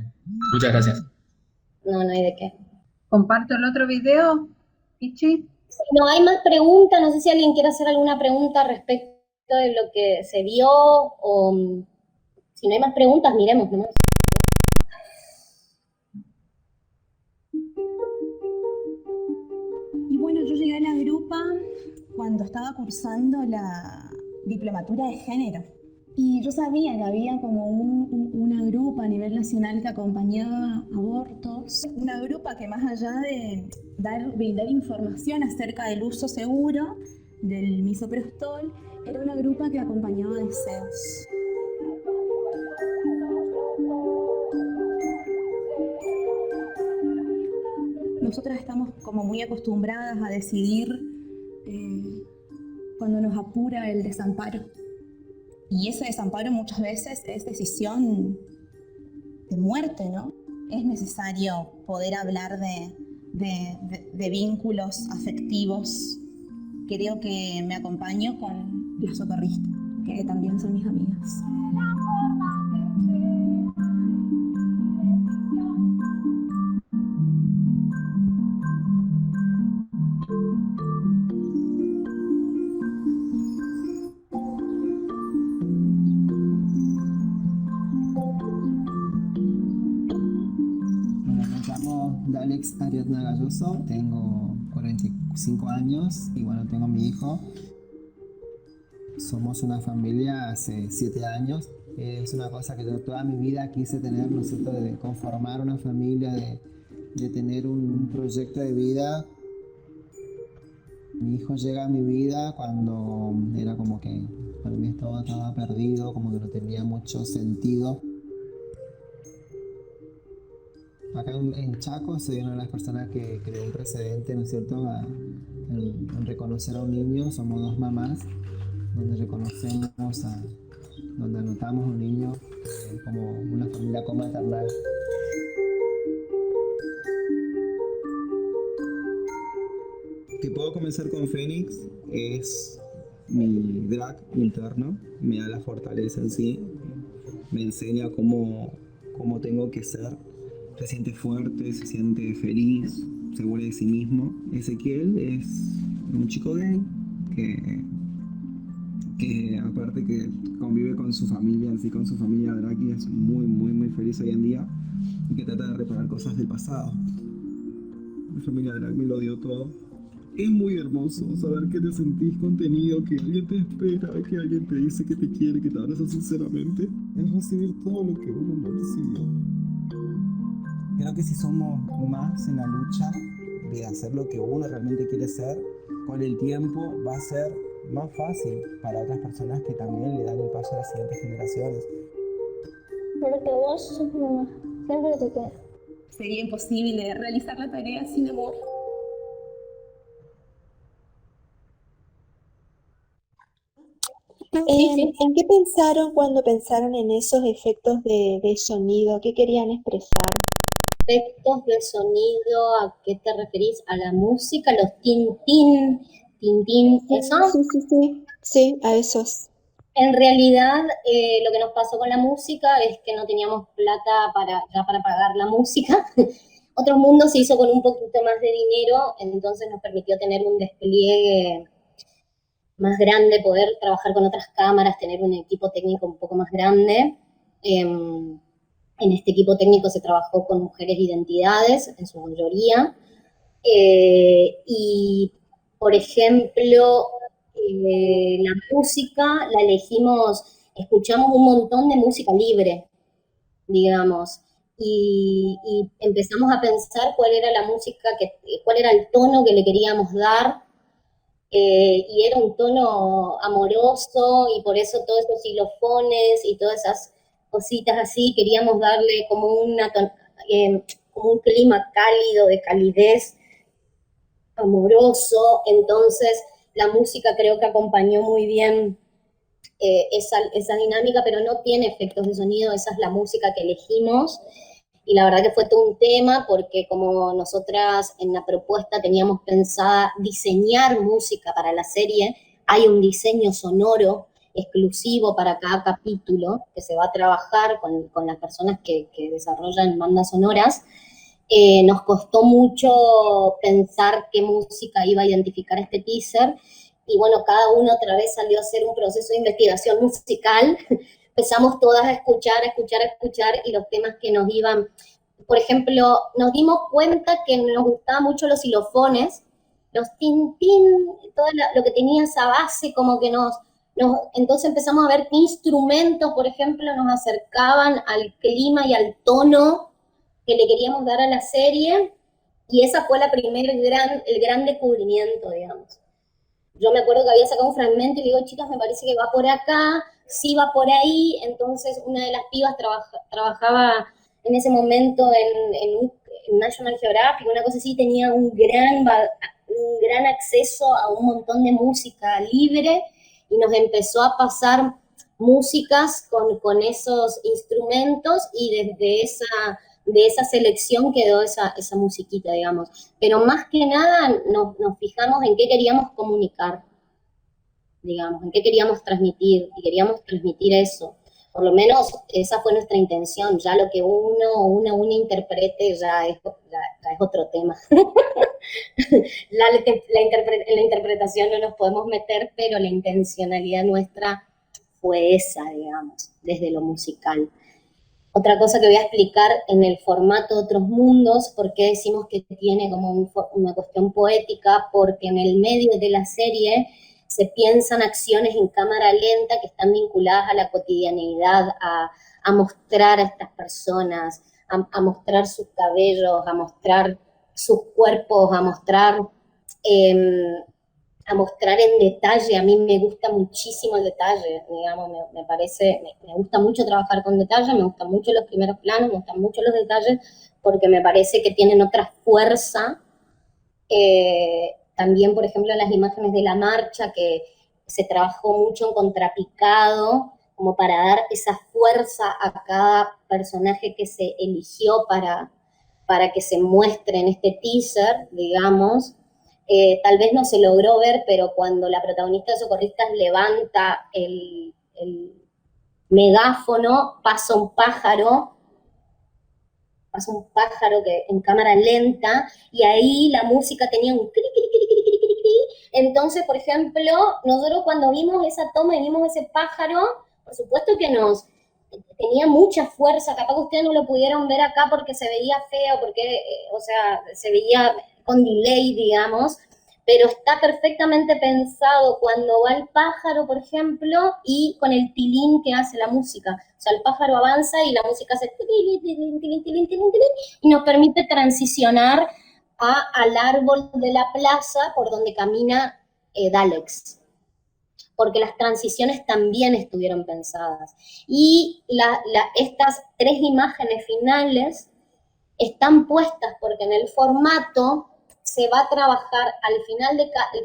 Muchas gracias. No hay de qué. ¿Comparto el otro video, Pichi? Si no hay más preguntas, no sé si alguien quiere hacer alguna pregunta respecto de lo que se vio, o si no hay más preguntas, miremos nomás. Y bueno, yo llegué a la grupa cuando estaba cursando la diplomatura de género. Y yo sabía que había como una grupa a nivel nacional que acompañaba abortos, una grupa que más allá de brindar información acerca del uso seguro del misoprostol, era una grupa que acompañaba deseos. Nosotras estamos como muy acostumbradas a decidir cuando nos apura el desamparo. Y ese desamparo muchas veces es decisión de muerte, ¿no? Es necesario poder hablar de vínculos afectivos. Creo que me acompaño con las socorristas, que también son mis amigas. Alex Ariadna Galloso, tengo 45 años y bueno, tengo a mi hijo. Somos una familia hace 7 años. Es una cosa que yo toda mi vida quise tener, ¿no es cierto?, de conformar una familia, de tener un proyecto de vida. Mi hijo llega a mi vida cuando era como que para mí todo estaba perdido, como que no tenía mucho sentido. Acá en Chaco soy una de las personas que creó un precedente, ¿no es cierto?, en reconocer a un niño. Somos 2 mamás, donde reconocemos, donde anotamos a un niño como una familia comaternal. Que puedo comenzar con Fénix es mi drag interno, me da la fortaleza en sí, me enseña cómo tengo que ser. Se siente fuerte, se siente feliz, seguro de sí mismo. Ezequiel es un chico gay que aparte que convive con su familia, así con su familia drag, y es muy, muy, muy feliz hoy en día, y que trata de reparar cosas del pasado. Mi familia drag me lo dio todo. Es muy hermoso saber que te sentís contenido, que alguien te espera, que alguien te dice que te quiere, que te abraza sinceramente. Es recibir todo lo que uno no recibió. Creo que si somos más en la lucha de hacer lo que uno realmente quiere ser, con el tiempo va a ser más fácil para otras personas que también le dan el paso a las siguientes generaciones. Porque vos sos mamá, siempre te queda. Sería imposible realizar la tarea sin amor. ¿En qué pensaron cuando pensaron en esos efectos de sonido? ¿Qué querían expresar? Efectos de sonido, ¿a qué te referís? ¿A la música? ¿Los tin-tin, eso? Sí, a esos. En realidad, lo que nos pasó con la música es que no teníamos plata para pagar la música. Otro Mundo se hizo con un poquito más de dinero, entonces nos permitió tener un despliegue más grande, poder trabajar con otras cámaras, tener un equipo técnico un poco más grande. En este equipo técnico se trabajó con mujeres de identidades, en su mayoría. Y, por ejemplo, la música la elegimos, escuchamos un montón de música libre, digamos, y empezamos a pensar cuál era la música, cuál era el tono que le queríamos dar, y era un tono amoroso, y por eso todos esos xilofones y todas esas cositas así, queríamos darle como un clima cálido, de calidez, amoroso. Entonces la música creo que acompañó muy bien esa dinámica, pero no tiene efectos de sonido, esa es la música que elegimos. Y la verdad que fue todo un tema, porque como nosotras en la propuesta teníamos pensada diseñar música para la serie, hay un diseño sonoro exclusivo para cada capítulo que se va a trabajar con las personas que desarrollan bandas sonoras. Nos costó mucho pensar qué música iba a identificar este teaser, y bueno, cada uno otra vez salió a hacer un proceso de investigación musical. Empezamos todas a escuchar, y los temas que nos iban, por ejemplo, nos dimos cuenta que nos gustaban mucho los xilofones, los tin-tin, todo lo que tenía esa base, como que entonces empezamos a ver qué instrumentos, por ejemplo, nos acercaban al clima y al tono que le queríamos dar a la serie, y esa fue el gran descubrimiento, digamos. Yo me acuerdo que había sacado un fragmento y le digo, chicas, me parece que va por acá, sí va por ahí. Entonces una de las pibas trabajaba en ese momento en National Geographic, una cosa así, tenía un gran acceso a un montón de música libre, y nos empezó a pasar músicas con esos instrumentos, y desde de esa selección quedó esa musiquita, digamos. Pero más que nada nos fijamos en qué queríamos comunicar, digamos, en qué queríamos transmitir, y queríamos transmitir eso. Por lo menos esa fue nuestra intención. Ya lo que una interprete ya es otro tema. En la interpretación no nos podemos meter, pero la intencionalidad nuestra fue esa, digamos, desde lo musical. Otra cosa que voy a explicar en el formato de Otros Mundos, por qué decimos que tiene como una cuestión poética, porque en el medio de la serie se piensan acciones en cámara lenta que están vinculadas a la cotidianeidad, a mostrar a estas personas, a mostrar sus cabellos, a mostrar sus cuerpos, a mostrar en detalle. A mí me gusta muchísimo el detalle, digamos, me parece, me gusta mucho trabajar con detalle, me gustan mucho los primeros planos, me gustan mucho los detalles, porque me parece que tienen otra fuerza. También, por ejemplo, las imágenes de la marcha, que se trabajó mucho en contrapicado, como para dar esa fuerza a cada personaje que se eligió para que se muestre en este teaser, digamos. Tal vez no se logró ver, pero cuando la protagonista de Socorristas levanta el megáfono, pasa un pájaro que en cámara lenta, y ahí la música tenía un cri, cri, cri, cri, cri, cri, cri. Entonces, por ejemplo, nosotros cuando vimos esa toma y vimos ese pájaro, por supuesto que tenía mucha fuerza. Capaz que ustedes no lo pudieron ver acá porque se veía feo, porque, se veía con delay, digamos, pero está perfectamente pensado cuando va el pájaro, por ejemplo, y con el tilín que hace la música. O sea, el pájaro avanza y la música hace tilín, tilín, tilín, tilín, tilín, tilín, y nos permite transicionar al árbol de la plaza por donde camina Daleks, porque las transiciones también estuvieron pensadas. Y estas 3 imágenes finales están puestas porque en el formato se va a trabajar, el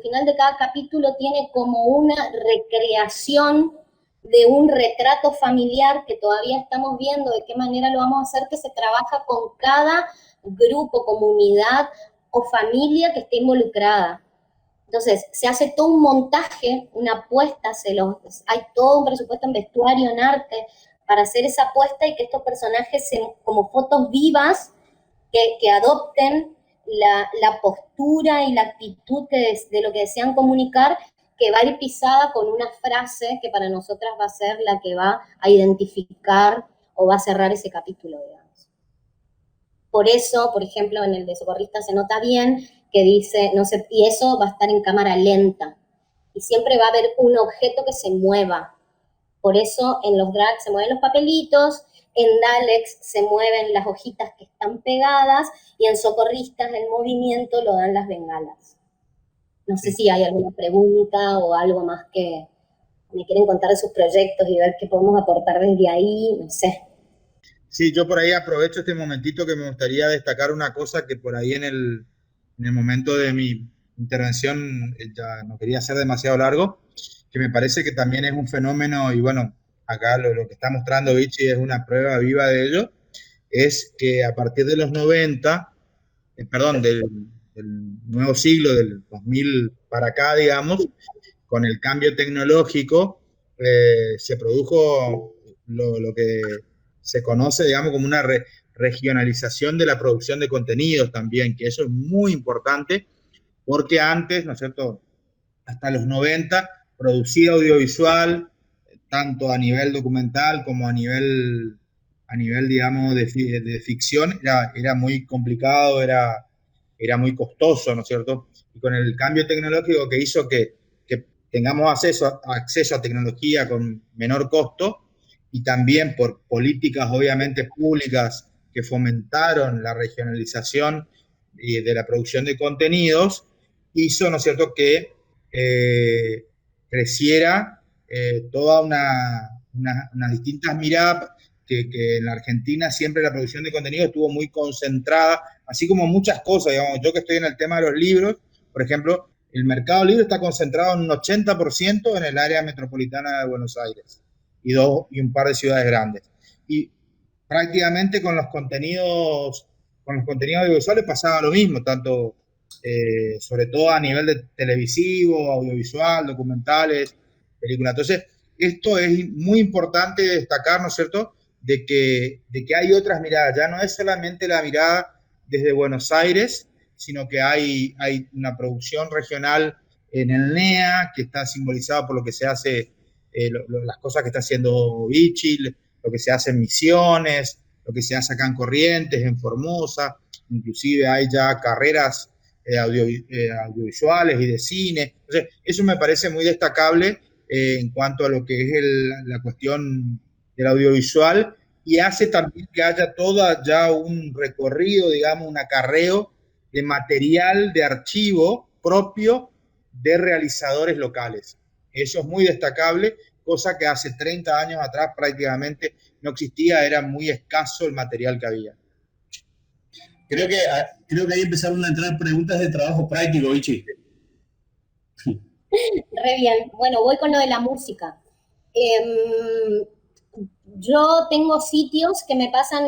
final de cada capítulo tiene como una recreación de un retrato familiar que todavía estamos viendo de qué manera lo vamos a hacer, que se trabaja con cada grupo, comunidad o familia que esté involucrada. Entonces, se hace todo un montaje, una apuesta, hay todo un presupuesto en vestuario, en arte, para hacer esa apuesta y que estos personajes sean como fotos vivas que adopten la postura y la actitud de lo que desean comunicar, que va a ir pisada con una frase que para nosotras va a ser la que va a identificar o va a cerrar ese capítulo, digamos. Por eso, por ejemplo, en el de Socorristas se nota bien que dice, no sé, y eso va a estar en cámara lenta, y siempre va a haber un objeto que se mueva. Por eso en los drags se mueven los papelitos, en Daleks se mueven las hojitas que están pegadas, y en Socorristas el movimiento lo dan las bengalas. No sé si hay alguna pregunta o algo más que me quieren contar de sus proyectos y ver qué podemos aportar desde ahí, no sé. Sí, yo por ahí aprovecho este momentito que me gustaría destacar una cosa que por ahí en el momento de mi intervención ya no quería hacer demasiado largo, que me parece que también es un fenómeno, y bueno, acá lo que está mostrando Vichy es una prueba viva de ello, es que a partir de los 90, del nuevo siglo, del 2000 para acá, digamos, con el cambio tecnológico, se produjo lo que se conoce, digamos, como una regionalización de la producción de contenidos también, que eso es muy importante, porque antes, ¿no es cierto?, hasta los 90, producir audiovisual, tanto a nivel documental como a nivel digamos, de ficción, era muy complicado, era muy costoso, ¿no es cierto? Y con el cambio tecnológico que hizo que tengamos acceso a tecnología con menor costo, y también por políticas obviamente públicas que fomentaron la regionalización de la producción de contenidos, hizo, ¿no es cierto?, que creciera toda unas distintas miradas, que en la Argentina siempre la producción de contenido estuvo muy concentrada, así como muchas cosas, digamos, yo que estoy en el tema de los libros, por ejemplo, el mercado libre está concentrado en un 80% en el área metropolitana de Buenos Aires y un par de ciudades grandes. Y prácticamente con los contenidos audiovisuales pasaba lo mismo, tanto sobre todo a nivel de televisivo, audiovisual, documentales, películas. Entonces, esto es muy importante destacar, ¿no es cierto?, de que hay otras miradas, ya no es solamente la mirada desde Buenos Aires, sino que hay una producción regional en el NEA, que está simbolizada por lo que se hace, las cosas que está haciendo Vichy, lo que se hace en Misiones, lo que se hace acá en Corrientes, en Formosa, inclusive hay ya carreras audiovisuales y de cine. Entonces, eso me parece muy destacable en cuanto a lo que es la cuestión del audiovisual, y hace también que haya toda ya un recorrido, digamos, un acarreo de material de archivo propio de realizadores locales. Eso es muy destacable, cosa que hace 30 años atrás prácticamente no existía, era muy escaso el material que había. Creo que ahí empezaron a entrar preguntas de trabajo práctico, Vichy. Re bien. Bueno, voy con lo de la música. Yo tengo sitios que me pasan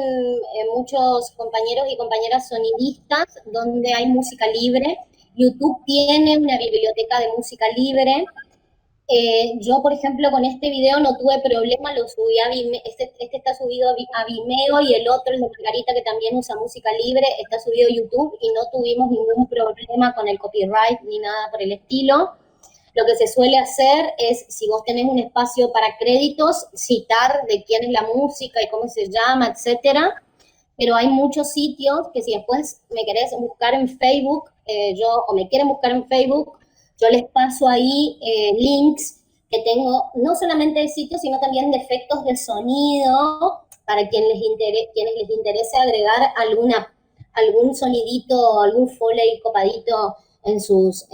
muchos compañeros y compañeras sonidistas donde hay música libre. YouTube tiene una biblioteca de música libre. Yo, por ejemplo, con este video no tuve problema, lo subí a Vimeo, este está subido a Vimeo, y el otro, el de Margarita, que también usa música libre, está subido a YouTube, y no tuvimos ningún problema con el copyright ni nada por el estilo. Lo que se suele hacer es, si vos tenés un espacio para créditos, citar de quién es la música y cómo se llama, etcétera. Pero hay muchos sitios que si después me querés buscar en Facebook, o me quieren buscar en Facebook, yo les paso ahí links que tengo, no solamente de sitios, sino también de efectos de sonido, para quienes les interese agregar algún sonidito, algún foley copadito en sus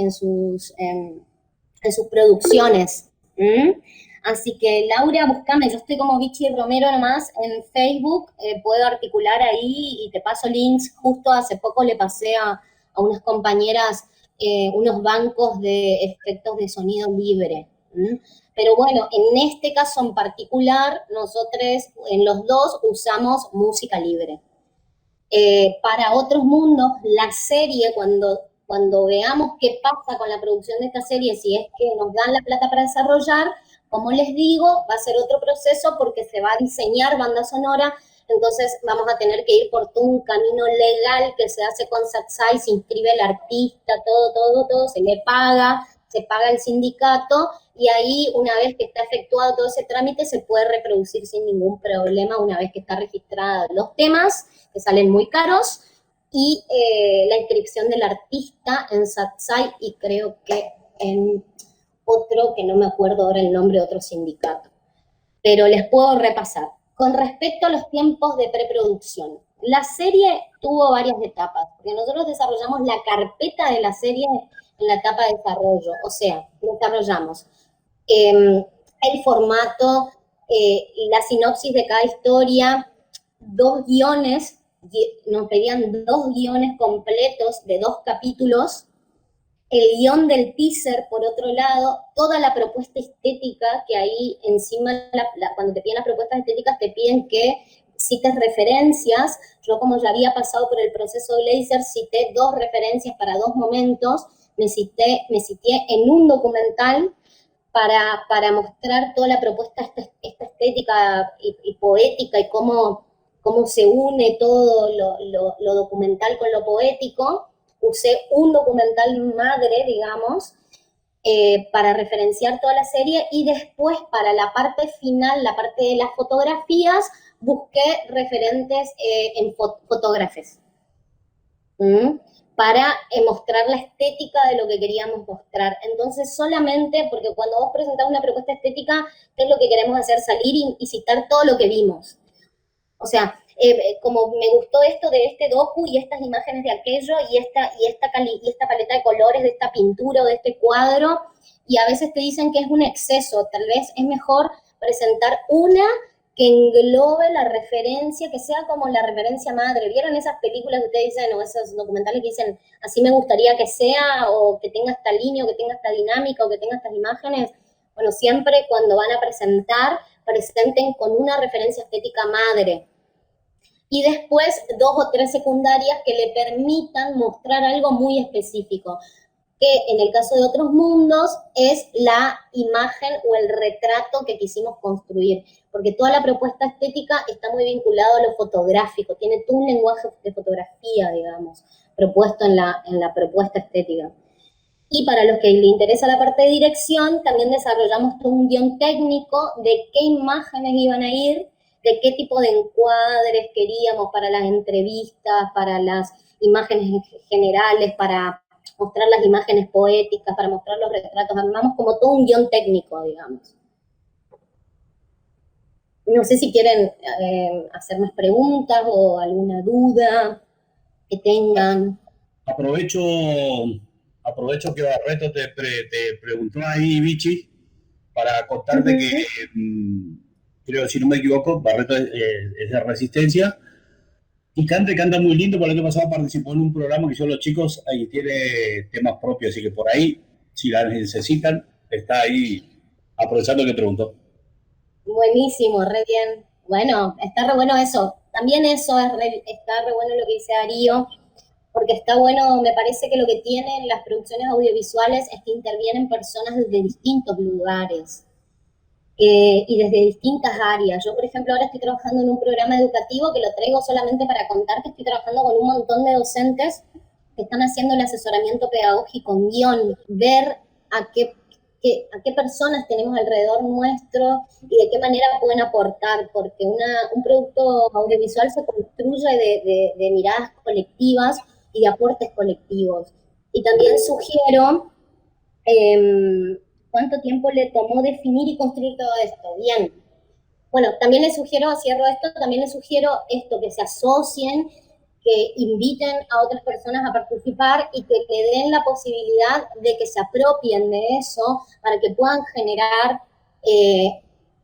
producciones. Así que, Laura, búscame, yo estoy como Vichy Romero nomás en Facebook, puedo articular ahí y te paso links. Justo hace poco le pasé a unas compañeras unos bancos de efectos de sonido libre. Pero bueno, en este caso en particular, nosotros en los dos usamos música libre. Para otros mundos, la serie, cuando veamos qué pasa con la producción de esta serie, si es que nos dan la plata para desarrollar, como les digo, va a ser otro proceso porque se va a diseñar banda sonora. Entonces vamos a tener que ir por todo un camino legal que se hace con Satsai, se inscribe el artista, todo, se le paga, se paga el sindicato, y ahí, una vez que está efectuado todo ese trámite, se puede reproducir sin ningún problema una vez que está registrada los temas, que salen muy caros, y la inscripción del artista en Satsai, y creo que en otro, que no me acuerdo ahora el nombre de otro sindicato. Pero les puedo repasar. Con respecto a los tiempos de preproducción, la serie tuvo varias etapas, porque nosotros desarrollamos la carpeta de la serie en la etapa de desarrollo, o sea, desarrollamos el formato, la sinopsis de cada historia, 2 guiones, nos pedían 2 guiones completos de 2 capítulos, el guión del teaser, por otro lado, toda la propuesta estética, que ahí encima, cuando te piden las propuestas estéticas, te piden que cites referencias. Yo, como ya había pasado por el proceso de Laser, cité 2 referencias para 2 momentos, me cité en un documental para mostrar toda la propuesta esta estética y poética, y cómo se une todo lo documental con lo poético. Usé un documental madre, digamos, para referenciar toda la serie, y después, para la parte final, la parte de las fotografías, busqué referentes en fotógrafos para mostrar la estética de lo que queríamos mostrar. Entonces, solamente, porque cuando vos presentás una propuesta estética, ¿qué es lo que queremos hacer? Salir y citar todo lo que vimos. O sea, como me gustó esto de este docu y estas imágenes de aquello y esta paleta de colores de esta pintura o de este cuadro, y a veces te dicen que es un exceso. Tal vez es mejor presentar una que englobe la referencia, que sea como la referencia madre. ¿Vieron esas películas que ustedes dicen, o esos documentales que dicen, así me gustaría que sea, o que tenga esta línea, o que tenga esta dinámica, o que tenga estas imágenes? Bueno, siempre cuando van a presentar, presenten con una referencia estética madre. Y después 2 o 3 secundarias que le permitan mostrar algo muy específico, que en el caso de otros mundos es la imagen o el retrato que quisimos construir, porque toda la propuesta estética está muy vinculada a lo fotográfico, tiene todo un lenguaje de fotografía, digamos, propuesto en la propuesta estética. Y para los que les interesa la parte de dirección, también desarrollamos todo un guión técnico de qué imágenes iban a ir, de qué tipo de encuadres queríamos para las entrevistas, para las imágenes generales, para mostrar las imágenes poéticas, para mostrar los retratos, armamos como todo un guión técnico, digamos. No sé si quieren hacer más preguntas o alguna duda que tengan. Aprovecho que Barreto te preguntó ahí, Vichy, para contarte que, creo, si no me equivoco, Barreto es de Resistencia, y canta muy lindo. Por el año pasado participó en un programa que hicieron los chicos, ahí tiene temas propios, así que por ahí, si la necesitan, está ahí, aprovechando que preguntó. Buenísimo, re bien. Bueno, está re bueno eso. También eso está re bueno lo que dice Darío, porque está bueno, me parece que lo que tienen las producciones audiovisuales es que intervienen personas desde distintos lugares y desde distintas áreas. Yo, por ejemplo, ahora estoy trabajando en un programa educativo que lo traigo solamente para contar que estoy trabajando con un montón de docentes que están haciendo el asesoramiento pedagógico en guión, ver a qué personas tenemos alrededor nuestro y de qué manera pueden aportar, porque un producto audiovisual se construye de miradas colectivas y de aportes colectivos. Y también sugiero, ¿cuánto tiempo le tomó definir y construir todo esto? Bien. Bueno, también les sugiero, cierro esto, también les sugiero esto, que se asocien, que inviten a otras personas a participar y que le den la posibilidad de que se apropien de eso para que puedan generar,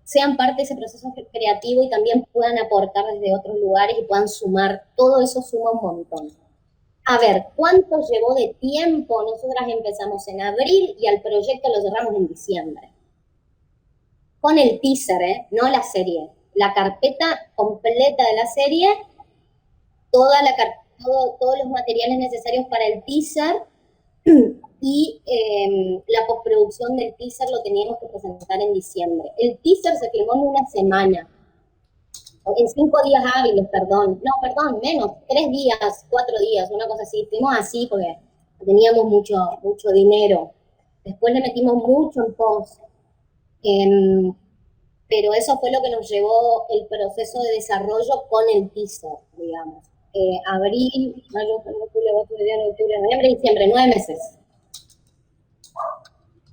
sean parte de ese proceso creativo y también puedan aportar desde otros lugares y puedan sumar. Todo eso suma un montón. A ver, ¿cuánto llevó de tiempo? Nosotras empezamos en abril y al proyecto lo cerramos en diciembre. Con el teaser, no la serie. La carpeta completa de la serie, todos los materiales necesarios para el teaser y la postproducción del teaser lo teníamos que presentar en diciembre. El teaser se filmó en una semana, en 5 días hábiles, menos, 3 días, 4 días, una cosa así. Fuimos así porque teníamos mucho dinero. Después le metimos mucho en post. Pero eso fue lo que nos llevó el proceso de desarrollo con el teaser, digamos. Abril, mayo, junio, julio, agosto, septiembre, octubre, noviembre, diciembre, 9 meses.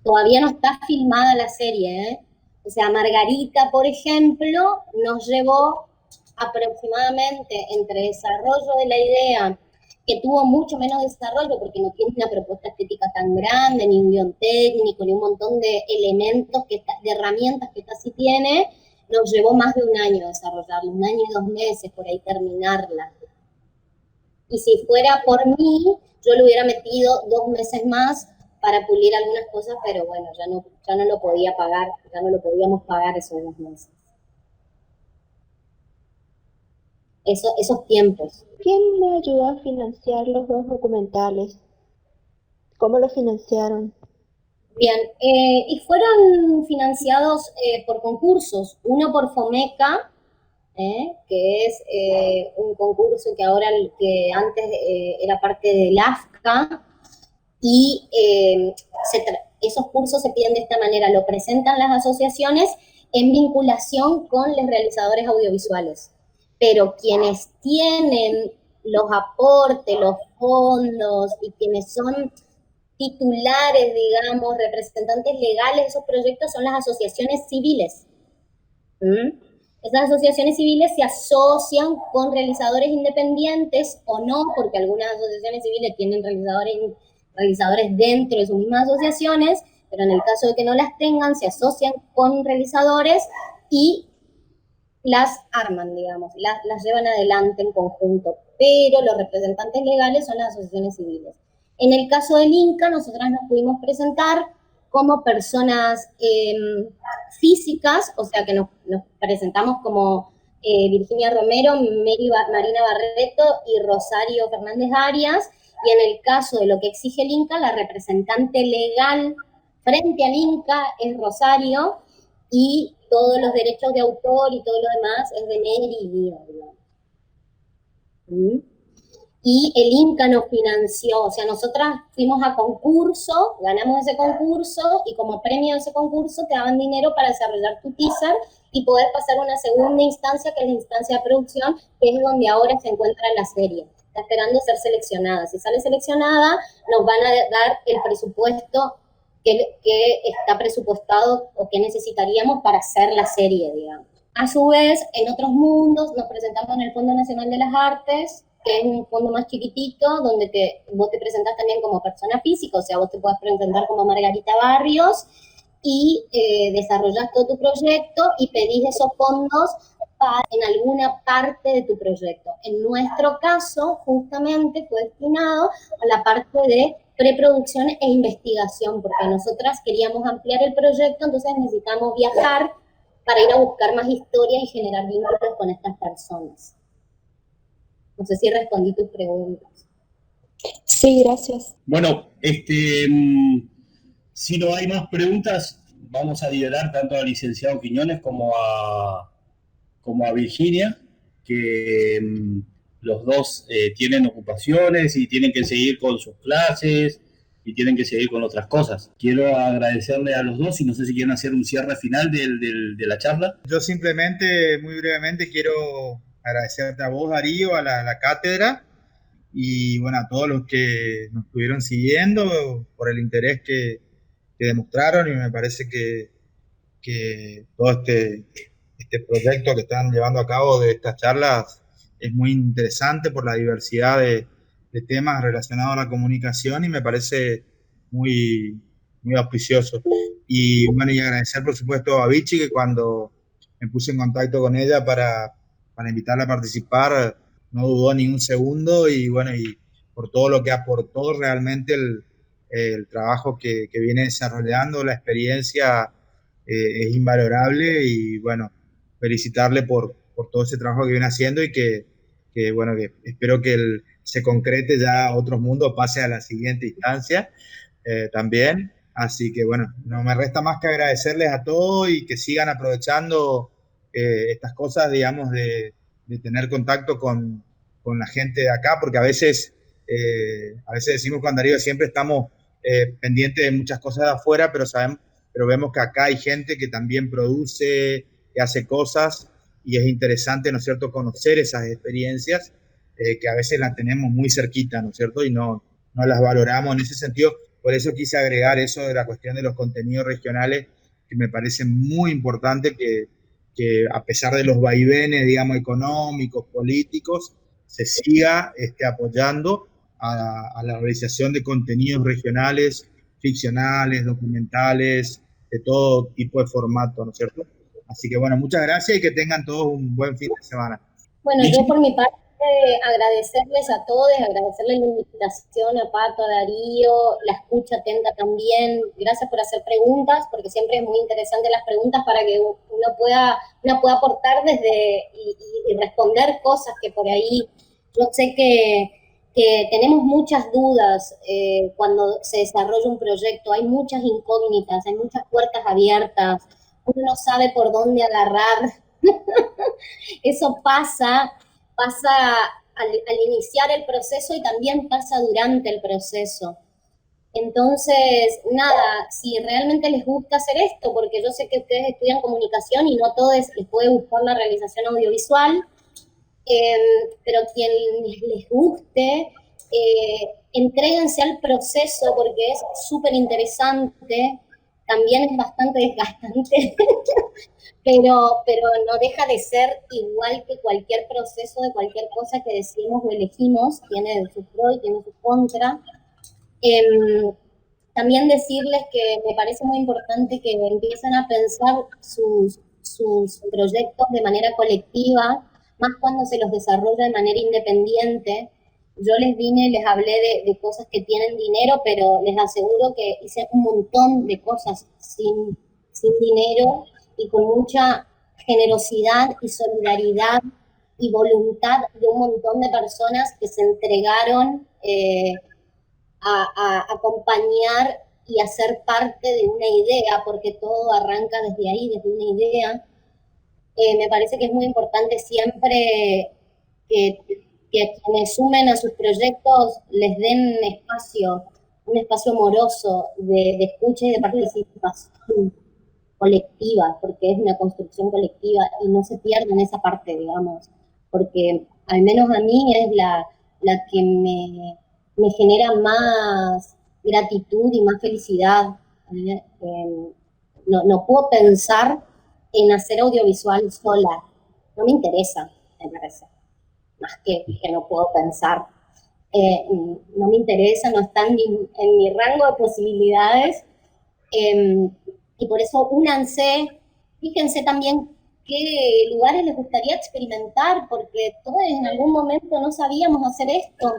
Todavía no está filmada la serie, ¿eh? O sea, Margarita, por ejemplo, nos llevó aproximadamente entre desarrollo de la idea, que tuvo mucho menos desarrollo porque no tiene una propuesta estética tan grande, ni un guión técnico, ni un montón de elementos, de herramientas que esta sí tiene, nos llevó más de un año desarrollarla, 1 año y 2 meses, por ahí terminarla. Y si fuera por mí, yo le hubiera metido 2 meses más para pulir algunas cosas, pero bueno, ya no lo podía pagar, ya no lo podíamos pagar esos 2 meses. Esos tiempos. ¿Quién le ayudó a financiar los 2 documentales? ¿Cómo lo financiaron? Bien, y fueron financiados por concursos, uno por FOMECA, que es un concurso que antes era parte del AFCA, y esos cursos se piden de esta manera, lo presentan las asociaciones en vinculación con los realizadores audiovisuales. Pero quienes tienen los aportes, los fondos y quienes son titulares, digamos, representantes legales de esos proyectos son las asociaciones civiles. Esas asociaciones civiles se asocian con realizadores independientes o no, porque algunas asociaciones civiles tienen realizadores dentro de sus mismas asociaciones, pero en el caso de que no las tengan, se asocian con realizadores y las arman, digamos, las llevan adelante en conjunto, pero los representantes legales son las asociaciones civiles. En el caso del Inca, nosotras nos pudimos presentar como personas físicas, o sea que nos presentamos como Virginia Romero, Marina Barreto y Rosario Fernández Arias, y en el caso de lo que exige el Inca, la representante legal frente al Inca es Rosario, y todos los derechos de autor y todo lo demás es de Neri y mío, digamos. Y el Inca nos financió, o sea, nosotras fuimos a concurso, ganamos ese concurso, y como premio de ese concurso te daban dinero para desarrollar tu teaser y poder pasar a una segunda instancia, que es la instancia de producción, que es donde ahora se encuentra la serie. está esperando ser seleccionada. Si sale seleccionada, nos van a dar el presupuesto que está presupuestado o que necesitaríamos para hacer la serie, digamos. A su vez, en otros mundos nos presentamos en el Fondo Nacional de las Artes, que es un fondo más chiquitito, donde vos te presentás también como persona física, o sea, vos te podés presentar como Margarita Barrios y desarrollás todo tu proyecto y pedís esos fondos en alguna parte de tu proyecto. En nuestro caso, justamente, fue destinado a la parte de preproducción e investigación, porque nosotras queríamos ampliar el proyecto, entonces necesitamos viajar para ir a buscar más historia y generar vínculos con estas personas. No sé si respondí tus preguntas. Sí, gracias. Bueno, si no hay más preguntas, vamos a liberar tanto al licenciado Quiñones como a Virginia, que los dos tienen ocupaciones y tienen que seguir con sus clases y tienen que seguir con otras cosas. Quiero agradecerle a los dos y no sé si quieren hacer un cierre final de la charla. Yo simplemente, muy brevemente, quiero agradecerte a vos, Darío, a la cátedra y bueno, a todos los que nos estuvieron siguiendo por el interés que demostraron, y me parece que todo este proyecto que están llevando a cabo de estas charlas es muy interesante por la diversidad de temas relacionados a la comunicación y me parece muy, muy auspicioso. Y bueno, y agradecer por supuesto a Vichy, que cuando me puse en contacto con ella para invitarla a participar, no dudó ni un segundo, y bueno, y por todo lo que aportó realmente el trabajo que viene desarrollando, la experiencia es invalorable, y bueno, felicitarle por todo ese trabajo que viene haciendo y que bueno, que espero que se concrete ya a otros mundos, pase a la siguiente instancia también. Así que bueno, no me resta más que agradecerles a todos y que sigan aprovechando estas cosas, digamos, de tener contacto con la gente de acá, porque a veces decimos con Darío, siempre estamos pendientes de muchas cosas de afuera, pero vemos que acá hay gente que también produce, que hace cosas, y es interesante, ¿no es cierto?, conocer esas experiencias que a veces las tenemos muy cerquita, ¿no es cierto?, y no las valoramos en ese sentido. Por eso quise agregar eso de la cuestión de los contenidos regionales, que me parece muy importante que a pesar de los vaivenes, digamos, económicos, políticos, se siga apoyando a la realización de contenidos regionales, ficcionales, documentales, de todo tipo de formato, ¿no es cierto? Así que bueno, muchas gracias y que tengan todos un buen fin de semana. Bueno, yo por mi parte agradecerles a todos, agradecerles la invitación a Pato, a Darío, la escucha atenta también. Gracias por hacer preguntas, porque siempre es muy interesante las preguntas para que uno pueda aportar y responder cosas que por ahí yo sé que tenemos muchas dudas cuando se desarrolla un proyecto, hay muchas incógnitas, hay muchas puertas abiertas, uno no sabe por dónde agarrar. Eso pasa al iniciar el proceso y también pasa durante el proceso. Entonces, nada, si realmente les gusta hacer esto, porque yo sé que ustedes estudian comunicación y no a todos les puede gustar la realización audiovisual, pero quien les guste, entréguense al proceso porque es súper interesante, también es bastante desgastante, pero no deja de ser igual que cualquier proceso de cualquier cosa que decidimos o elegimos, tiene sus pros y tiene sus contras. También decirles que me parece muy importante que empiecen a pensar sus proyectos de manera colectiva, más cuando se los desarrolla de manera independiente. Yo les hablé de cosas que tienen dinero, pero les aseguro que hice un montón de cosas sin dinero y con mucha generosidad y solidaridad y voluntad de un montón de personas que se entregaron a acompañar y a ser parte de una idea, porque todo arranca desde ahí, desde una idea. Me parece que es muy importante siempre que quienes sumen a sus proyectos les den un espacio amoroso de escucha y de participación colectiva, porque es una construcción colectiva y no se pierdan esa parte, digamos, porque al menos a mí es la que me genera más gratitud y más felicidad. No puedo pensar en hacer audiovisual sola, no me interesa, me parece, más que no puedo pensar. No me interesa, no está en mi rango de posibilidades, y por eso únanse, fíjense también qué lugares les gustaría experimentar, porque todos en algún momento no sabíamos hacer esto,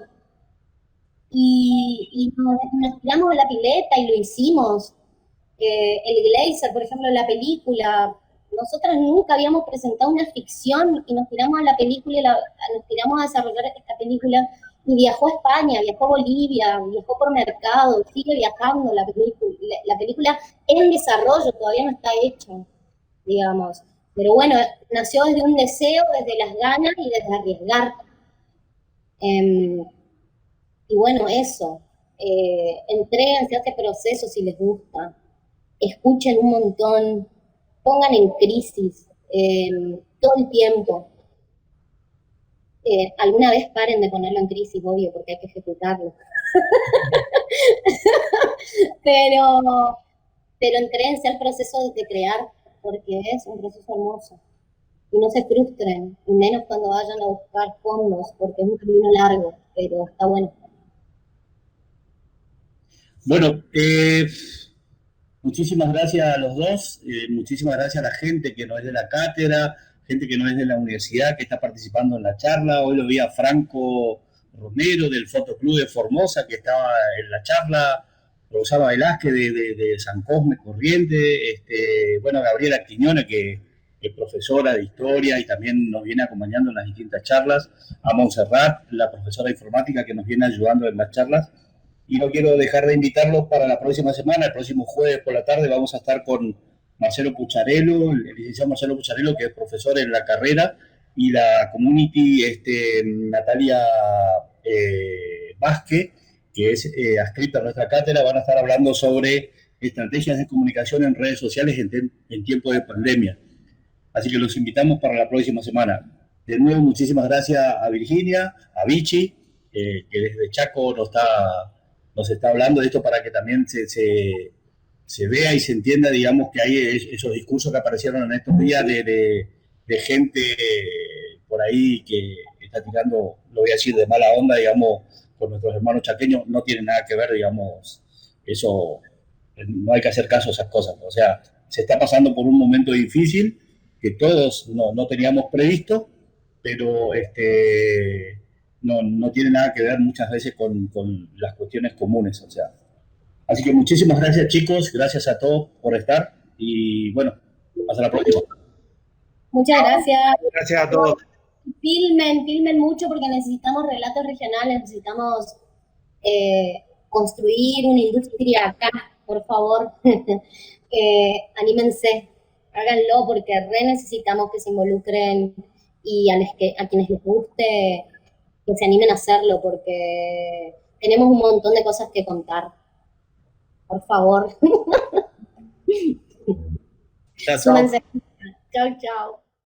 y nos tiramos a la pileta y lo hicimos. El Glazer, por ejemplo, la película, nosotras nunca habíamos presentado una ficción y nos tiramos a la película y nos tiramos a desarrollar esta película, y viajó a España, viajó a Bolivia, viajó por mercado, sigue viajando la película en desarrollo, todavía no está hecho, digamos. Pero bueno, nació desde un deseo, desde las ganas y desde arriesgar. Y bueno, eso, entréguense a este proceso si les gusta, escuchen un montón, pongan en crisis todo el tiempo. Alguna vez paren de ponerlo en crisis, obvio, porque hay que ejecutarlo. pero entréguense al proceso de crear, porque es un proceso hermoso. Y no se frustren, y menos cuando vayan a buscar fondos, porque es un camino largo, pero está bueno. Bueno, muchísimas gracias a los dos, muchísimas gracias a la gente que no es de la cátedra, gente que no es de la universidad, que está participando en la charla. Hoy lo vi a Franco Romero del Fotoclub de Formosa, que estaba en la charla, Rosaba Velázquez de San Cosme, Corrientes, bueno, Gabriela Quiñones, que es profesora de historia y también nos viene acompañando en las distintas charlas, a Montserrat, la profesora de informática, que nos viene ayudando en las charlas. Y no quiero dejar de invitarlos para la próxima semana. El próximo jueves por la tarde vamos a estar con Marcelo Pucharello, el licenciado Marcelo Pucharello, que es profesor en la carrera, y la community Natalia Vázquez, que es adscrita a nuestra cátedra. Van a estar hablando sobre estrategias de comunicación en redes sociales en tiempo de pandemia. Así que los invitamos para la próxima semana. De nuevo, muchísimas gracias a Virginia, a Vichy, que desde Chaco nos está hablando de esto para que también se vea y se entienda, digamos, que hay esos discursos que aparecieron en estos días de gente por ahí que está tirando, lo voy a decir, de mala onda, digamos, con nuestros hermanos chaqueños. No tiene nada que ver, digamos, eso, no hay que hacer caso a esas cosas. O sea, se está pasando por un momento difícil que todos no teníamos previsto, pero no tiene nada que ver muchas veces con las cuestiones comunes, o sea. Así que muchísimas gracias, chicos, gracias a todos por estar, y bueno, hasta la próxima. Muchas gracias. Gracias a todos. Filmen mucho, porque necesitamos relatos regionales, necesitamos construir una industria acá, por favor. Anímense, háganlo, porque necesitamos que se involucren, y a quienes les guste, que se animen a hacerlo, porque tenemos un montón de cosas que contar. Por favor. Chao. Súmense. Chao, chao.